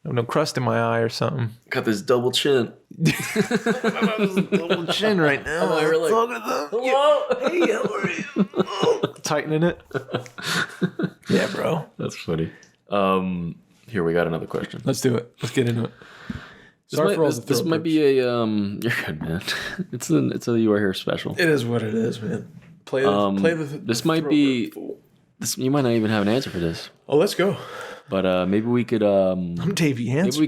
have no crust in my eye or something. Got this double chin. Double chin right now. Oh, you're like, talking to them. hello? Hey, how are you? Oh, tightening it. Yeah, bro. That's funny. Here we got another question. Let's do it. Let's get into it. This might be a you're good, man. It's a You Are Here special. It is what it is, man. Play the. This might be this. You might not even have an answer for this, Oh, let's go. but maybe we could. I'm Davey Hansen.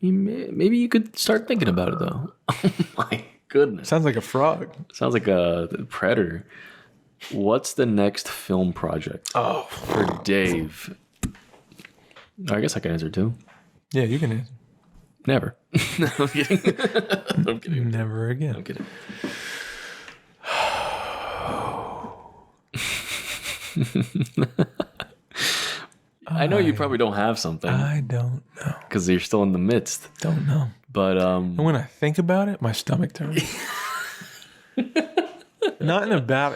Maybe you could start thinking about it though. Oh my goodness, Sounds like a frog. sounds like a predator. What's the next film project Oh, for Dave? I guess I can answer too. yeah, you can answer. Never. No, I'm kidding. I'm kidding. Never again. I'm kidding. I know you probably don't have something I don't know. because you're still in the midst. Don't know. But And when I think about it, my stomach turns. Not in a bad.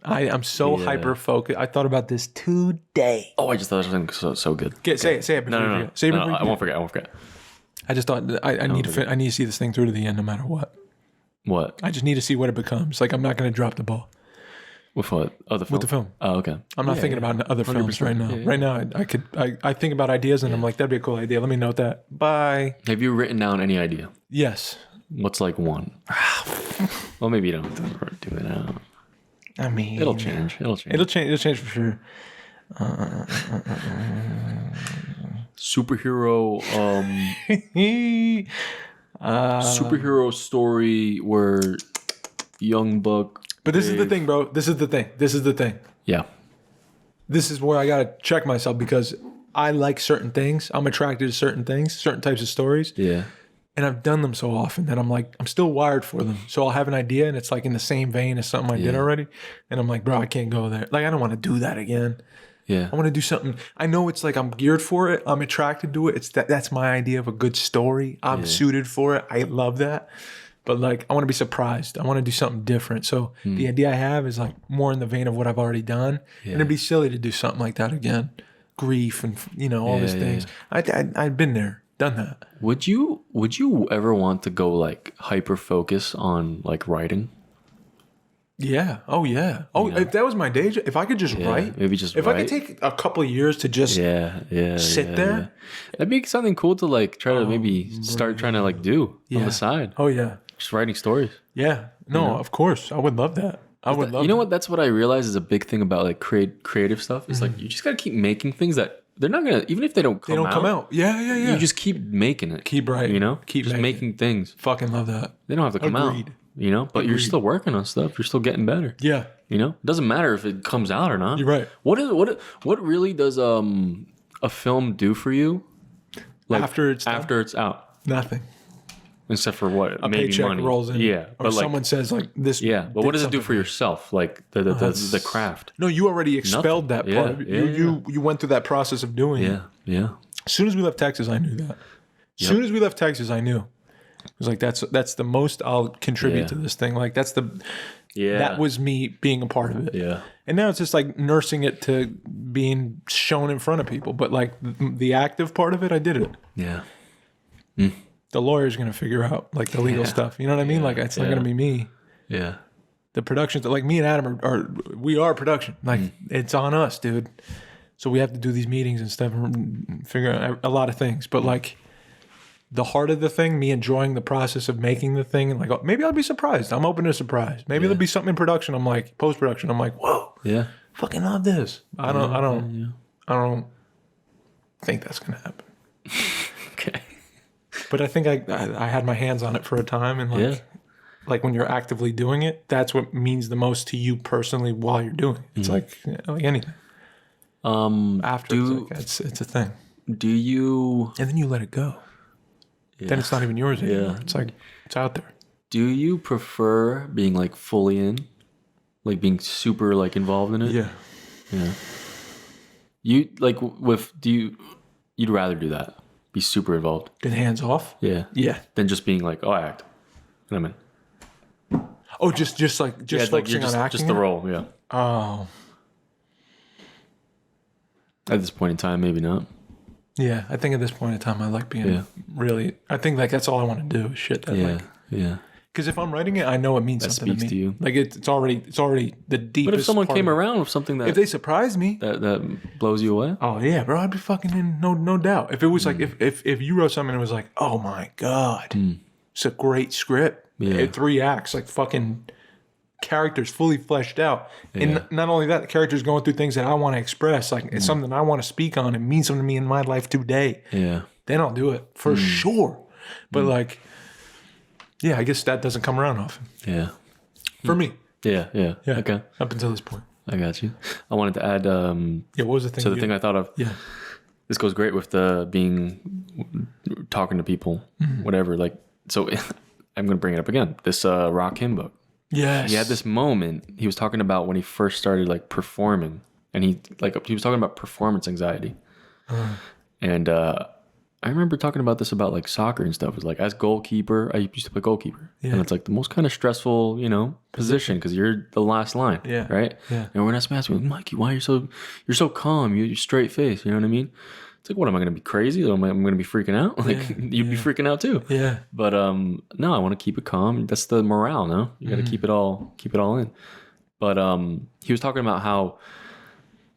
I'm so Yeah. hyper focused. I thought about this today. I just thought it was so good. Say it before No, you no, no. forget. Say it No, before you I won't forget. forget. I just thought I need to. I need to see this thing through to the end, no matter what. What? I just need to see what it becomes. Like I'm not going to drop the ball With what? Oh, the film. with the film. Oh, okay. I'm not thinking about other films 100%. right now. Yeah, yeah. Right now, I think about ideas and I'm like, that'd be a cool idea. Let me note that. Bye. Have you written down any idea? Yes. What's like one? Well, maybe you don't have to do it now. I mean, It'll change. It'll change. It'll change. It'll change for sure. Superhero. Superhero story where young buck. But this is the thing, bro. This is the thing. Yeah. This is where I gotta check myself because I like certain things. I'm attracted to certain things, certain types of stories. Yeah. And I've done them so often that I'm like, I'm still wired for them. So I'll have an idea and it's like in the same vein as something I did already. And I'm like, bro, I can't go there. Like, I don't want to do that again. Yeah. I want to do something. I know it's like I'm geared for it. I'm attracted to it. It's that's my idea of a good story. I'm suited for it. I love that. But like, I want to be surprised. I want to do something different. So the idea I have is like more in the vein of what I've already done. And it'd be silly to do something like that again. Grief and, all these things. I've been there. Done that. Would you ever want to go like hyper focus on like writing? Yeah. Oh, yeah. Oh, if that was my day job, if I could just write. Maybe just if write. I could take a couple of years to just sit there. That'd be something cool to like try to maybe start trying to like do on the side. Oh, yeah. Just writing stories. Yeah. No, of course. I would love that. I would love You know what? That's what I realize is a big thing about like creative stuff. Is like you just gotta keep making things that they're not gonna, even if they don't come out. Yeah. You just keep making it. Keep writing. Keep just making things. Fucking love that. They don't have to come Agreed. out. But you're still working on stuff. You're still getting better. Yeah. It doesn't matter if it comes out or not. You're right. What really does a film do for you? Like After it's out, nothing. except for what A maybe paycheck money. rolls in. Yeah, Or but like someone says like this. yeah, but what does it do for yourself? Like the craft. No, you already expelled that part of it. You went through that process of doing it. Yeah. As soon as we left Texas, I knew that. As soon as we left Texas, I knew. It was like that's the most I'll contribute to this thing. Like that was me being a part of it. Yeah. And now it's just like nursing it to being shown in front of people. But like the active part of it, I did it. Yeah. The lawyer's going to figure out like the legal stuff. You know what I mean? Like it's not going to be me. Yeah. The production's like me and Adam we are production. Like it's on us, dude. So we have to do these meetings and stuff and figure out a lot of things. But like the heart of the thing, me enjoying the process of making the thing, and like maybe I'll be surprised. I'm open to surprise. Maybe there'll be something in production. I'm like post production. I'm like, whoa, fucking love this. I don't think that's gonna happen. Okay. But I think I had my hands on it for a time, and like when you're actively doing it, that's what means the most to you personally while you're doing it. It's like anything. After it's a thing. Do you? And then you let it go. Yeah. Then it's not even yours anymore. Yeah. It's like it's out there. Do you prefer being like fully in, like being super like involved in it? Yeah. Yeah. You like you'd rather do that? Be super involved. Than hands off? Yeah. Yeah. Than just being like, oh, I act. And I'm in. Oh, just focusing on acting? Just the role, yeah. Oh. At this point in time, maybe not. Yeah, I think at this point in time, I like being really. I think like that's all I want to do is shit. Yeah. Because if I'm writing it, I know it means that something speaks to me. To you. Like it's already the deepest. But if someone came around with something that if they surprise me, that blows you away. Oh yeah, bro, I'd be fucking in. No doubt. If it was like if you wrote something and it was like, oh my god, it's a great script. Yeah. 3 acts, like fucking characters fully fleshed out. Yeah. And not only that, the characters going through things that I want to express. Like it's something I want to speak on. It means something to me in my life today. Yeah. Then I'll do it for sure. But like, yeah, I guess that doesn't come around often. Yeah. For me. Yeah. Okay. Up until this point. I got you. I wanted to add. What was the thing? So the thing I thought of. Yeah. This goes great with the talking to people, whatever. Like, so I'm going to bring it up again. This Rakim book. Yes. He had this moment. He was talking about when he first started like performing, and he was talking about performance anxiety. And I remember talking about this about like soccer and stuff. It was like as goalkeeper, I used to play goalkeeper, and it's like the most kind of stressful, position because you're the last line, right? Yeah. And when I was asking, Mikey, why you're so calm? You're straight face. You know what I mean? It's like, what am I going to be crazy? Am I going to be freaking out? Like you'd be freaking out too. Yeah. But no, I want to keep it calm. That's the morale. No, you got to keep it all in. But he was talking about how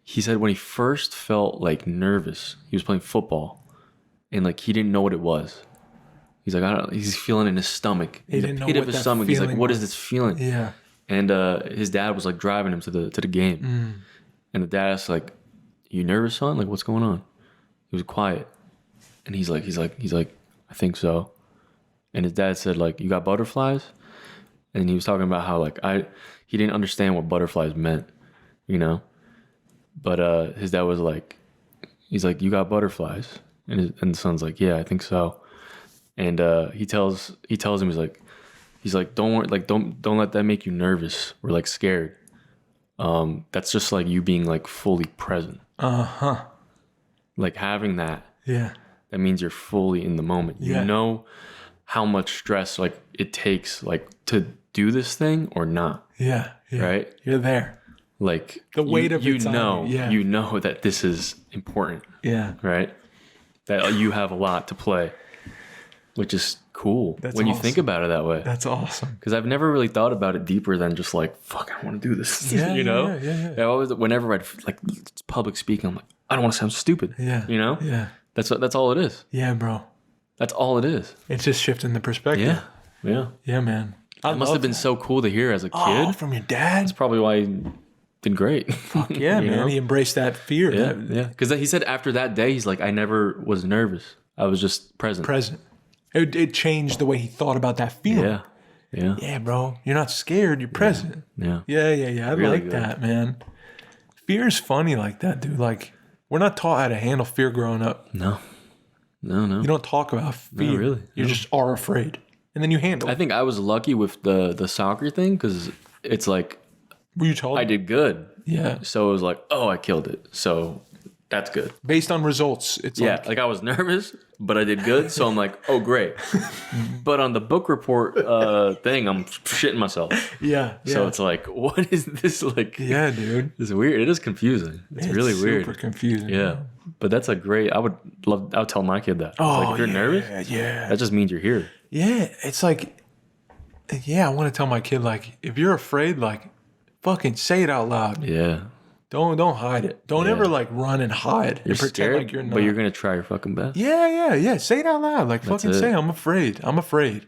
he said when he first felt like nervous, he was playing football, and like he didn't know what it was. He's like, he's feeling in his stomach. He didn't know pit what of his that stomach. He's like, feeling what is was. this feeling? Yeah. And his dad was like driving him to the game, and the dad asked like, "You nervous, son? Like, what's going on?" He was quiet, and he's like, I think so. And his dad said like, you got butterflies? And he was talking about how like he didn't understand what butterflies meant, But his dad was like, he's like, you got butterflies? And the son's like, yeah, I think so. And he tells him he's like, don't worry, like don't let that make you nervous or like scared. That's just like you being like fully present. Like having that, that means you're fully in the moment. You know how much stress like it takes like to do this thing or not. Yeah. Right? You're there. Like the weight of it. You know that this is important. Yeah. Right? That you have a lot to play, which is cool. That's when you awesome. think about it that way. That's awesome. Because I've never really thought about it deeper than just like, fuck, I want to do this. Yeah. I always, whenever I'd like public speaking, I'm like, I don't want to sound stupid. Yeah. Yeah. That's all it is. Yeah, bro. That's all it is. It's just shifting the perspective. Yeah. Yeah, man. It must have been so cool to hear as a kid. Oh, from your dad? That's probably why he did great. Fuck yeah, man. He embraced that fear. Yeah. Because he said after that day, he's like, I never was nervous. I was just present. It changed the way he thought about that feeling. Yeah. Yeah, bro. You're not scared. You're present. Yeah. I really like good. that, man. Fear is funny like that, dude. Like, we're not taught how to handle fear growing up. No. You don't talk about fear. No, really. You just are afraid. And then you handle it. I think I was lucky with the soccer thing because it's like, were you told? I did good. Yeah. So it was like, oh, I killed it. So that's good. Based on results. It's like I was nervous, but I did good. So I'm like, oh, great. But on the book report thing, I'm shitting myself. Yeah. So it's like, what is this like? Yeah, dude. It's weird. It is confusing. It's really weird. Super confusing. Yeah. But that's a great. I would tell my kid that. It's like, if you're nervous, yeah. that just means you're here. Yeah, it's like, yeah, I want to tell my kid, like, if you're afraid, like, fucking say it out loud. Yeah. Don't hide it. Don't ever like run and hide and pretend scared, like you're not. but you're gonna try your fucking best. Yeah. Say it out loud. Like, fucking say, I'm afraid.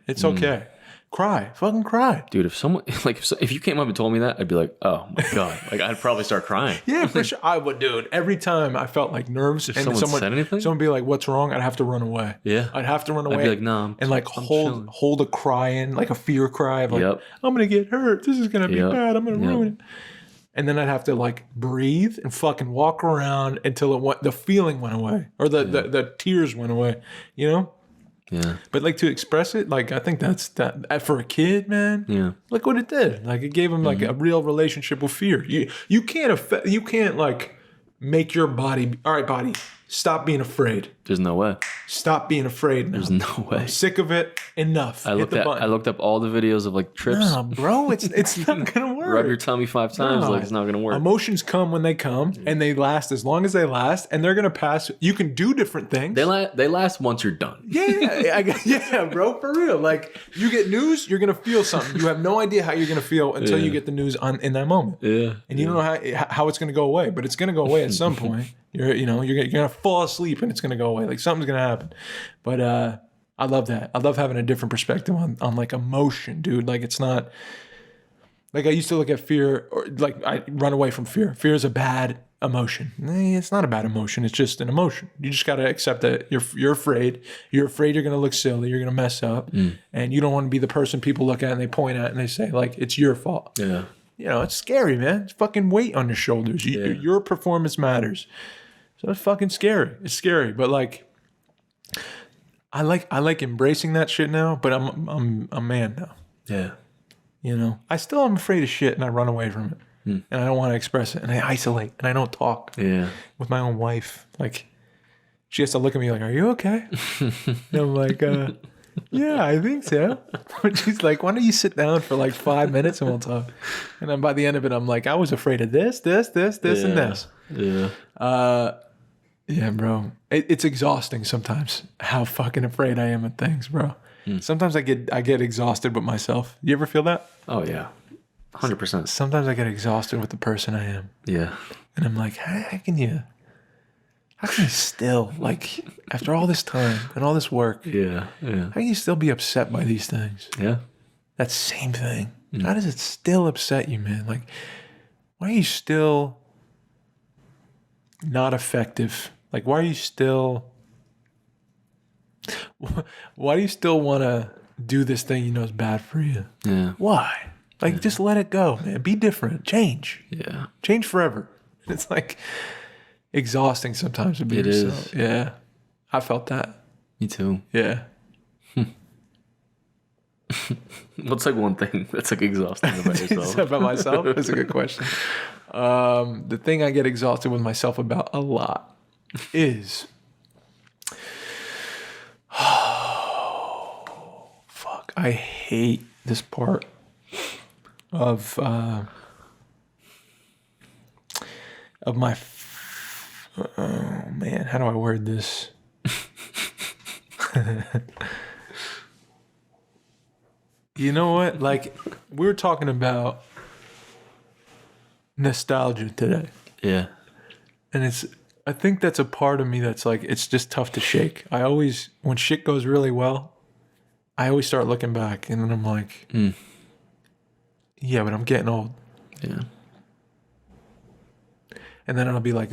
It's okay. Cry. Fucking cry. Dude, if someone if you came up and told me that, I'd be like, oh my god, like I'd probably start crying. Yeah, for sure. I would, dude. Every time I felt like nerves, if someone said anything, someone be like, "What's wrong?" I'd have to run away. Yeah, I'd have to run away. I'd be like, "No," and like hold a cry in, like a fear cry of like, "I'm gonna get hurt. This is gonna be bad. I'm gonna ruin it." And then I'd have to like breathe and fucking walk around until the feeling went away or the tears went away, you know? Yeah. But like to express it, like I think that's that for a kid, man. Yeah. Look what it did. Like it gave him like a real relationship with fear. You can't like make your body. All right, body, stop being afraid. There's no way. Stop being afraid now. There's no way. I'm sick of it. Enough. I looked up all the videos of like trips. No, bro, it's not gonna work. Rub your tummy 5 times, like it's not gonna work. Emotions come when they come, and they last as long as they last, and they're gonna pass. You can do different things. They last once you're done. Yeah, bro, for real. Like you get news, you're gonna feel something. You have no idea how you're gonna feel until you get the news in that moment. Yeah, and you don't know how it's gonna go away, but it's gonna go away at some point. You're gonna fall asleep, and it's gonna go away. Like something's gonna happen. But I love that. I love having a different perspective on like emotion, dude. Like it's not like I used to look at fear or like I run away from fear. Fear is a bad emotion. It's not a bad emotion. It's just an emotion. You just got to accept that you're afraid. You're afraid you're going to look silly. You're going to mess up. And you don't want to be the person people look at and they point at and they say like, it's your fault. Yeah. You know, it's scary, man. It's fucking weight on your shoulders. Your performance matters. So it's fucking scary. It's scary. But like, I like embracing that shit now, but I'm a man now. Yeah. You know, I still am afraid of shit and I run away from it. And I don't want to express it and I isolate and I don't talk with my own wife. Like she has to look at me like, "Are you okay?" And I'm like, "Yeah, I think so." But she's like, "Why don't you sit down for like 5 minutes and we'll talk?" And then by the end of it, I'm like, "I was afraid of this, and this." Yeah. Yeah, bro. It's exhausting sometimes how fucking afraid I am of things, bro. Sometimes I get exhausted with myself. You ever feel that? Oh yeah. 100%. Sometimes I get exhausted with the person I am. Yeah. And I'm like, how can you still, like, after all this time and all this work, Yeah. how can you still be upset by these things? Yeah. That same thing. How does it still upset you, man? Like, why are you still not effective? Like, why do you still want to do this thing you know is bad for you? Yeah. Why? Like, just let it go, man. Be different. Change. Yeah. Change forever. It's like exhausting sometimes to be yourself. Is. Yeah. I felt that. Me too. Yeah. What's like one thing that's like exhausting about yourself? About myself? That's a good question. The thing I get exhausted with myself about a lot is, I hate this part of my. Oh man, how do I word this? You know what? Like, we were talking about nostalgia today. Yeah. And I think that's a part of me that's like, it's just tough to shake. When shit goes really well, I always start looking back and then I'm like, yeah, but I'm getting old. Yeah. And then it'll be like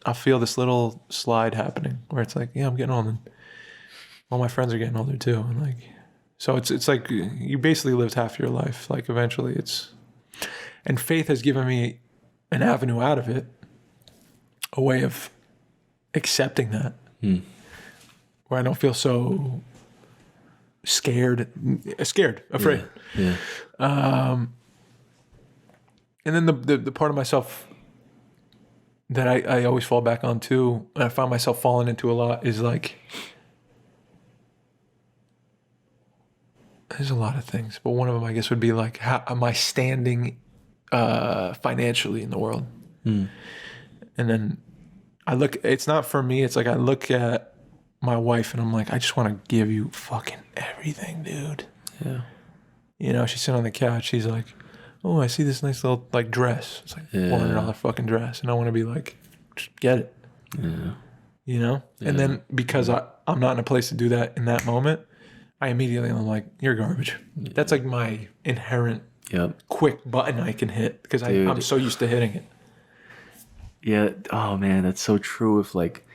I'll feel this little slide happening where it's like, yeah, I'm getting old. And all my friends are getting older too. And like, so it's like you basically lived half your life. Like eventually and faith has given me an avenue out of it, a way of accepting that, where I don't feel so afraid. Yeah. And then the part of myself that I always fall back on too, and I find myself falling into a lot, is like, there's a lot of things, but one of them I guess would be like, how am I standing financially in the world? And then it's not for me. It's like I look at my wife and I'm like, I just want to give you fucking everything, dude. Yeah. You know, she's sitting on the couch. She's like, oh, I see this nice little like dress. It's like $400 fucking dress. And I want to be like, just get it. Yeah. You know? Yeah. And then because I'm not in a place to do that in that moment, I immediately am like, you're garbage. Yeah. That's like my inherent quick button I can hit because I'm so used to hitting it. Yeah. Oh man, that's so true. If like,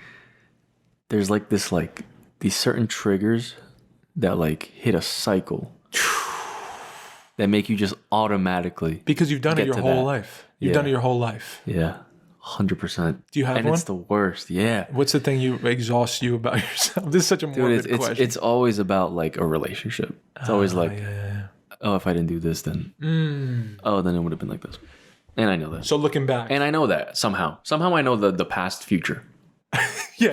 there's like this, like these certain triggers that like hit a cycle that make you just automatically because you've done it your whole life. You've done it your whole life. Yeah. 100%. Do you have one? And it's the worst. Yeah. What's the thing you exhausts you about yourself? This is such a morbid question. It's always about like a relationship. It's always like, oh, if I didn't do this, then then it would have been like this. And I know that. So looking back, and I know that somehow I know the past future.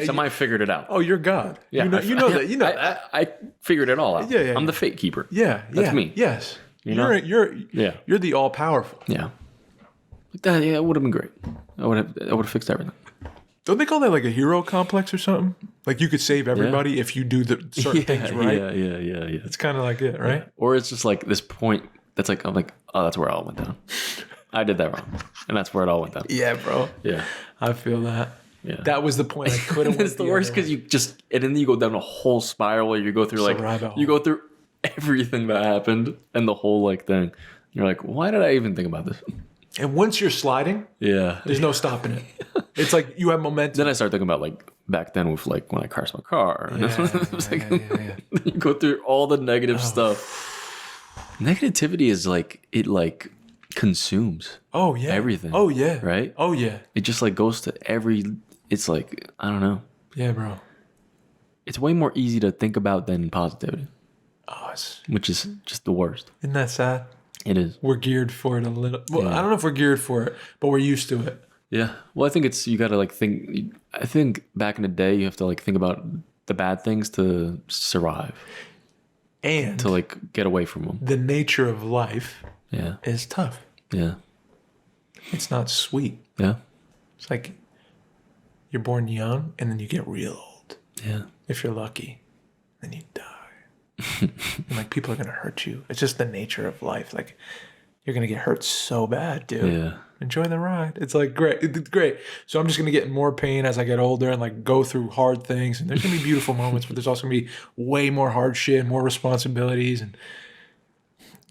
Somehow I figured it out. Oh, you're God. Yeah, you know that. I figured it all out. Yeah. I'm the fate keeper. Yeah, that's me. Yes, you're the all powerful. Yeah. That it would have been great. I would have fixed everything. Don't they call that like a hero complex or something? Like you could save everybody if you do the certain things right. Yeah. It's kind of like it, right? Or it's just like this point that's like I'm like, oh, that's where it all went down. I did that wrong, and that's where it all went down. Yeah, bro. Yeah, I feel that. Yeah, that was the point. I couldn't. It's the worst because you just and then you go down a whole spiral where you go through you go through everything that happened and the whole like thing. You're like, why did I even think about this? And once you're sliding, there's no stopping it. It's like you have momentum. Then I start thinking about like back then with like when I crashed my car. You go through all the negative stuff. Negativity is like it like consumes. Oh yeah. Everything. Oh yeah. Right? Oh yeah. It just like goes to every. It's like I don't know. Yeah, bro. It's way more easy to think about than positivity. Oh, which is just the worst. Isn't that sad? It is. We're geared for it a little. Well, I don't know if we're geared for it, but we're used to it. Yeah. Well, I think it's you got to like think. I think back in the day, you have to like think about the bad things to survive, and to like get away from them. The nature of life, is tough. Yeah. It's not sweet. Yeah. It's like you're born young and then you get real old. Yeah. If you're lucky, then you die. And like people are gonna hurt you. It's just the nature of life. Like you're gonna get hurt so bad, dude. Yeah. Enjoy the ride. It's like great. It's great. So I'm just gonna get in more pain as I get older and like go through hard things. And there's gonna be beautiful moments, but there's also gonna be way more hard shit, more responsibilities, and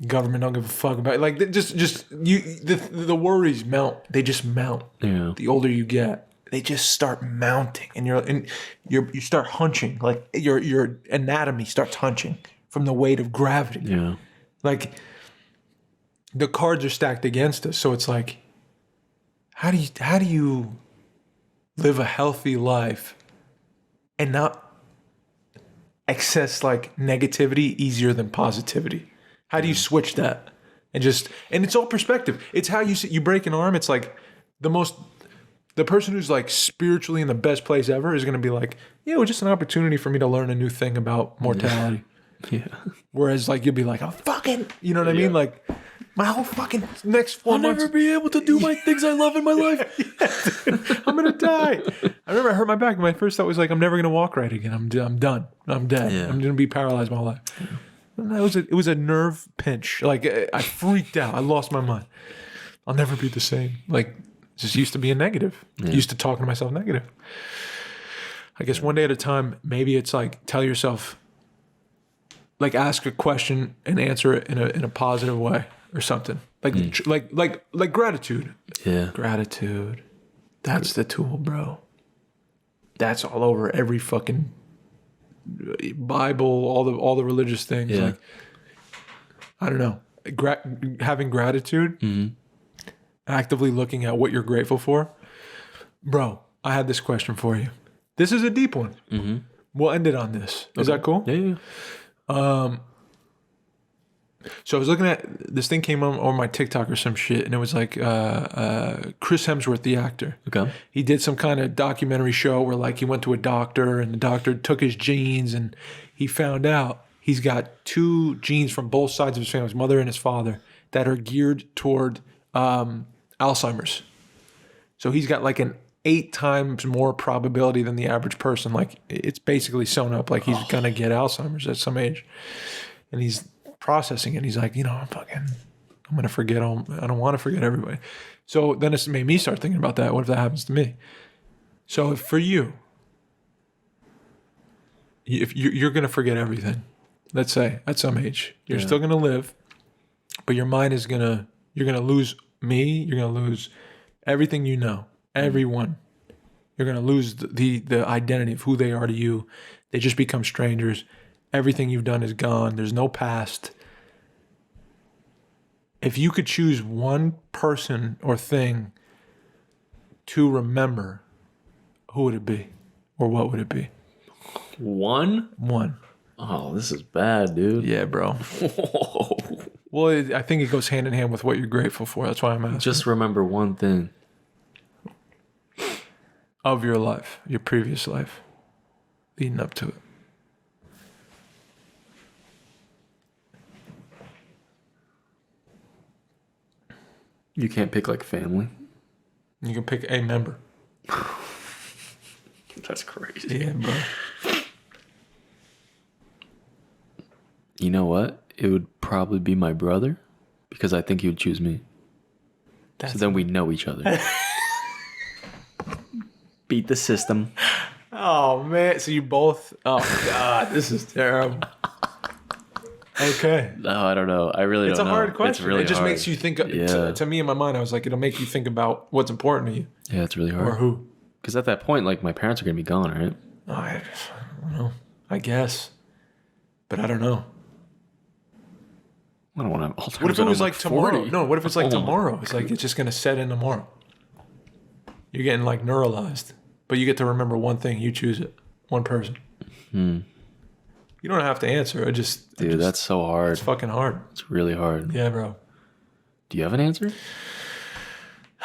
government don't give a fuck about it. Like the worries mount. They just mount. Yeah. The older you get. They just start mounting, and you start hunching, like your anatomy starts hunching from the weight of gravity. Yeah, like the cards are stacked against us. So it's like, how do you live a healthy life and not access like negativity easier than positivity? How do you switch that and it's all perspective. It's how you break an arm. It's like the person who's like spiritually in the best place ever is going to be like, yeah, it was just an opportunity for me to learn a new thing about mortality. Yeah. Whereas like you'll be like, I'm fucking, you know what I mean? Like my whole fucking next 4 months. I'll never be able to do my things I love in my life. I'm going to die. I remember I hurt my back. And my first thought was like, I'm never going to walk right again. I'm done. I'm dead. Yeah. I'm going to be paralyzed my whole life. And it was a nerve pinch. Like I freaked out. I lost my mind. I'll never be the same. Like, just used to being negative. Yeah. Used to talking to myself negative. I guess one day at a time, maybe it's like tell yourself, like ask a question and answer it in a positive way or something. Like gratitude. Yeah. Gratitude. That's the tool, bro. That's all over every fucking Bible, all the religious things. Yeah. Like I don't know. Having gratitude. Mm-hmm. Actively looking at what you're grateful for. Bro, I had this question for you. This is a deep one. Mm-hmm. We'll end it on this. Is that cool? Yeah. So I was looking at, this thing came on my TikTok or some shit, and it was like Chris Hemsworth, the actor. Okay. He did some kind of documentary show where like he went to a doctor, and the doctor took his genes, and he found out he's got 2 genes from both sides of his family, his mother and his father, that are geared toward Alzheimer's. So he's got like an 8 times more probability than the average person. Like, it's basically sewn up like he's gonna get Alzheimer's at some age, and he's processing it. He's like, I'm gonna forget all. I don't want to forget everybody. So then it's made me start thinking about that. What if that happens to me? So if for you, if you're gonna forget everything, let's say at some age, you're still gonna live, but your mind is you're gonna lose me. You're gonna lose everything you know, everyone. You're gonna lose the identity of who they are to you. They just become strangers. Everything you've done is gone. There's no past. If you could choose one person or thing to remember, who would it be? Or what would it be? One? Oh, this is bad, dude. Yeah, bro. Well, I think it goes hand in hand with what you're grateful for. That's why I'm asking. Just remember one thing. Of your life, your previous life, leading up to it. You can't pick like family? You can pick a member. That's crazy. Yeah, bro. You know what? It would probably be my brother because I think he would choose me. So then we know each other. Beat the system. Oh, man. So you both... Oh, God. This is terrible. Okay. No, I don't know. I really don't know. It's a hard question. It's really it just hard. makes you think... To me, in my mind, I was like, it'll make you think about what's important to you. Yeah, it's really hard. Or who. Because at that point, like, my parents are going to be gone, right? Oh, I don't know. I guess. But I don't know. I don't want to have Alzheimer's. What if it was like tomorrow? 40? No, what if it's like tomorrow? It's like it's just going to set in tomorrow. You're getting like neuralized. But you get to remember one thing. You choose it. One person. You don't have to answer. Dude, that's so hard. It's fucking hard. It's really hard. Yeah, bro. Do you have an answer?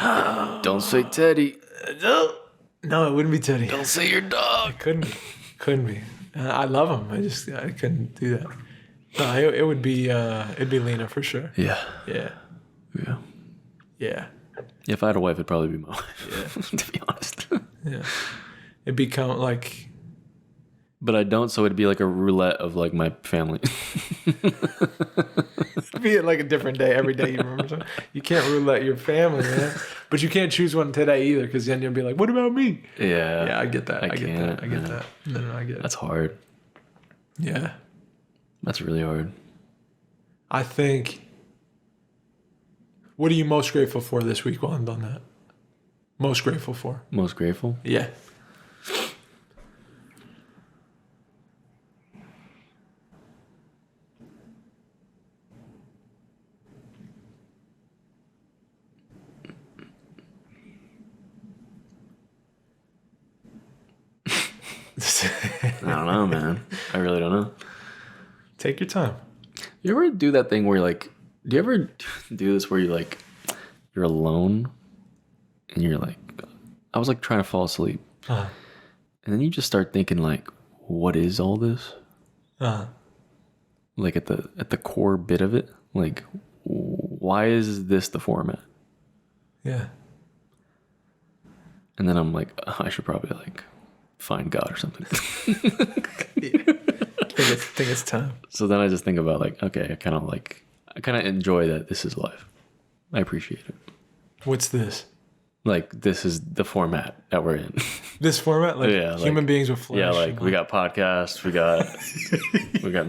Don't say Teddy. No, it wouldn't be Teddy. Don't say your dog. Couldn't be. I love him. I couldn't do that. No, it would be it'd be Lena for sure. Yeah. Yeah. Yeah. Yeah. If I had a wife, it'd probably be my wife. Yeah. To be honest. Yeah. It'd become like. But I don't, so it'd be like a roulette of like my family. It'd be like a different day every day. You remember something? You can't roulette your family, man. But you can't choose one today either, because then you'll be like, "What about me?" Yeah. Yeah, I get that. I get can't, that. I get that. No, I get it. That's hard. Yeah. That's really hard. I think. What are you most grateful for this week while I'm done that? Most grateful for? Most grateful? Yeah. I don't know, man. I really don't know. Take your time. You ever do that thing where like, do you ever do this where you're alone and you're like, I was like trying to fall asleep. And then you just start thinking like, what is all this? Like at the core bit of it, like, why is this the format? Yeah. And then I'm like, oh, I should probably like find God or something. I think it's time. So then I just think about like, okay, I kind of enjoy that this is life. I appreciate it. What's this? Like, this is the format that we're in. This format? Like, yeah, human beings with flesh. Yeah, like we got podcasts, we got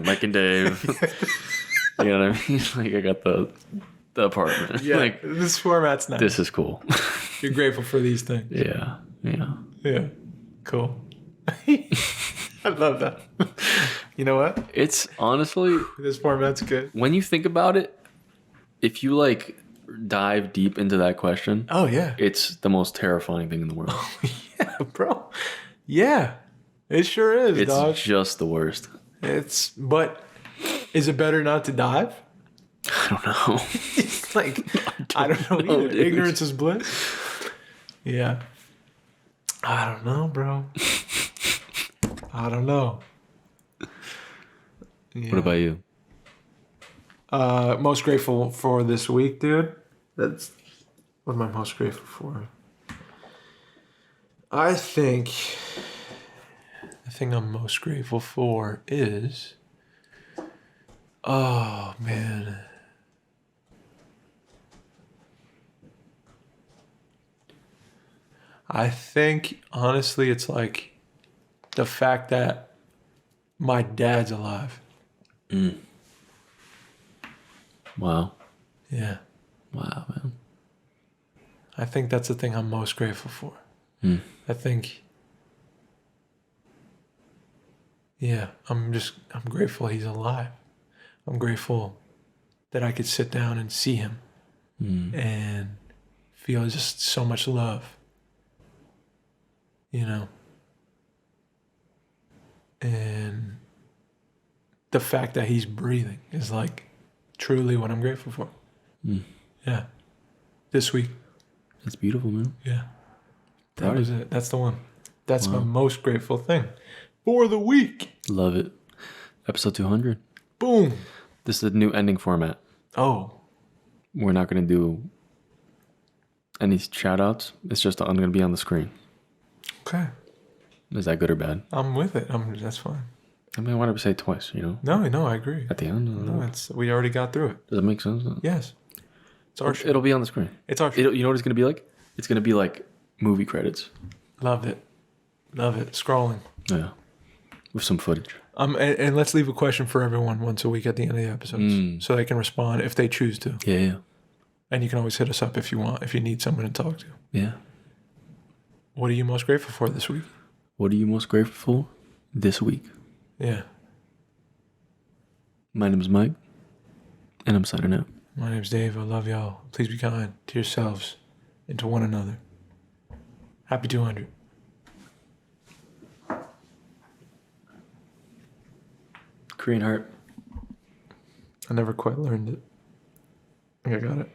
Mike and Dave. You know what I mean? Like I got the apartment. Yeah, like this format's nice. This is cool. You're grateful for these things. Yeah. Yeah. Cool. I love that. You know what? It's honestly, this format's good. When you think about it, if you like dive deep into that question, oh yeah, it's the most terrifying thing in the world. Yeah, bro. Yeah, it sure is. It's dog. Just the worst. But is it better not to dive? I don't know. It's like I don't know either. Dude. Ignorance is bliss. Yeah. I don't know, bro. I don't know. Yeah. What about you? Most grateful for this week, dude. What am I most grateful for? I think the thing I'm most grateful for is, oh man, I think honestly it's like the fact that my dad's alive. Wow. Yeah. Wow, man. I think that's the thing I'm most grateful for. I think, yeah, I'm grateful he's alive. I'm grateful that I could sit down and see him and feel just so much love, you know? And the fact that he's breathing is like truly what I'm grateful for. Yeah. This week. That's beautiful, man. Yeah. That Proud was of it. That's the one. That's my Wow. most grateful thing for the week. Love it. Episode 200. Boom. This is a new ending format. Oh. We're not going to do any shout outs. It's just I'm going to be on the screen. Okay. Is that good or bad? I'm with it. That's fine. I mean, why don't we say it twice, you know? No, I agree. At the end? No, we already got through it. Does it make sense? Yes. It's our show. It'll be on the screen. It's our show. You know what it's going to be like? It's going to be like movie credits. Loved it. Love it. Scrolling. Yeah. With some footage. And let's leave a question for everyone once a week at the end of the episodes so they can respond if they choose to. Yeah. And you can always hit us up if you want, if you need someone to talk to. Yeah. What are you most grateful for this week? What are you most grateful for this week? Yeah. My name is Mike, and I'm signing out. My name's Dave. I love y'all. Please be kind to yourselves and to one another. Happy 200. Korean heart. I never quite learned it. I think I got it.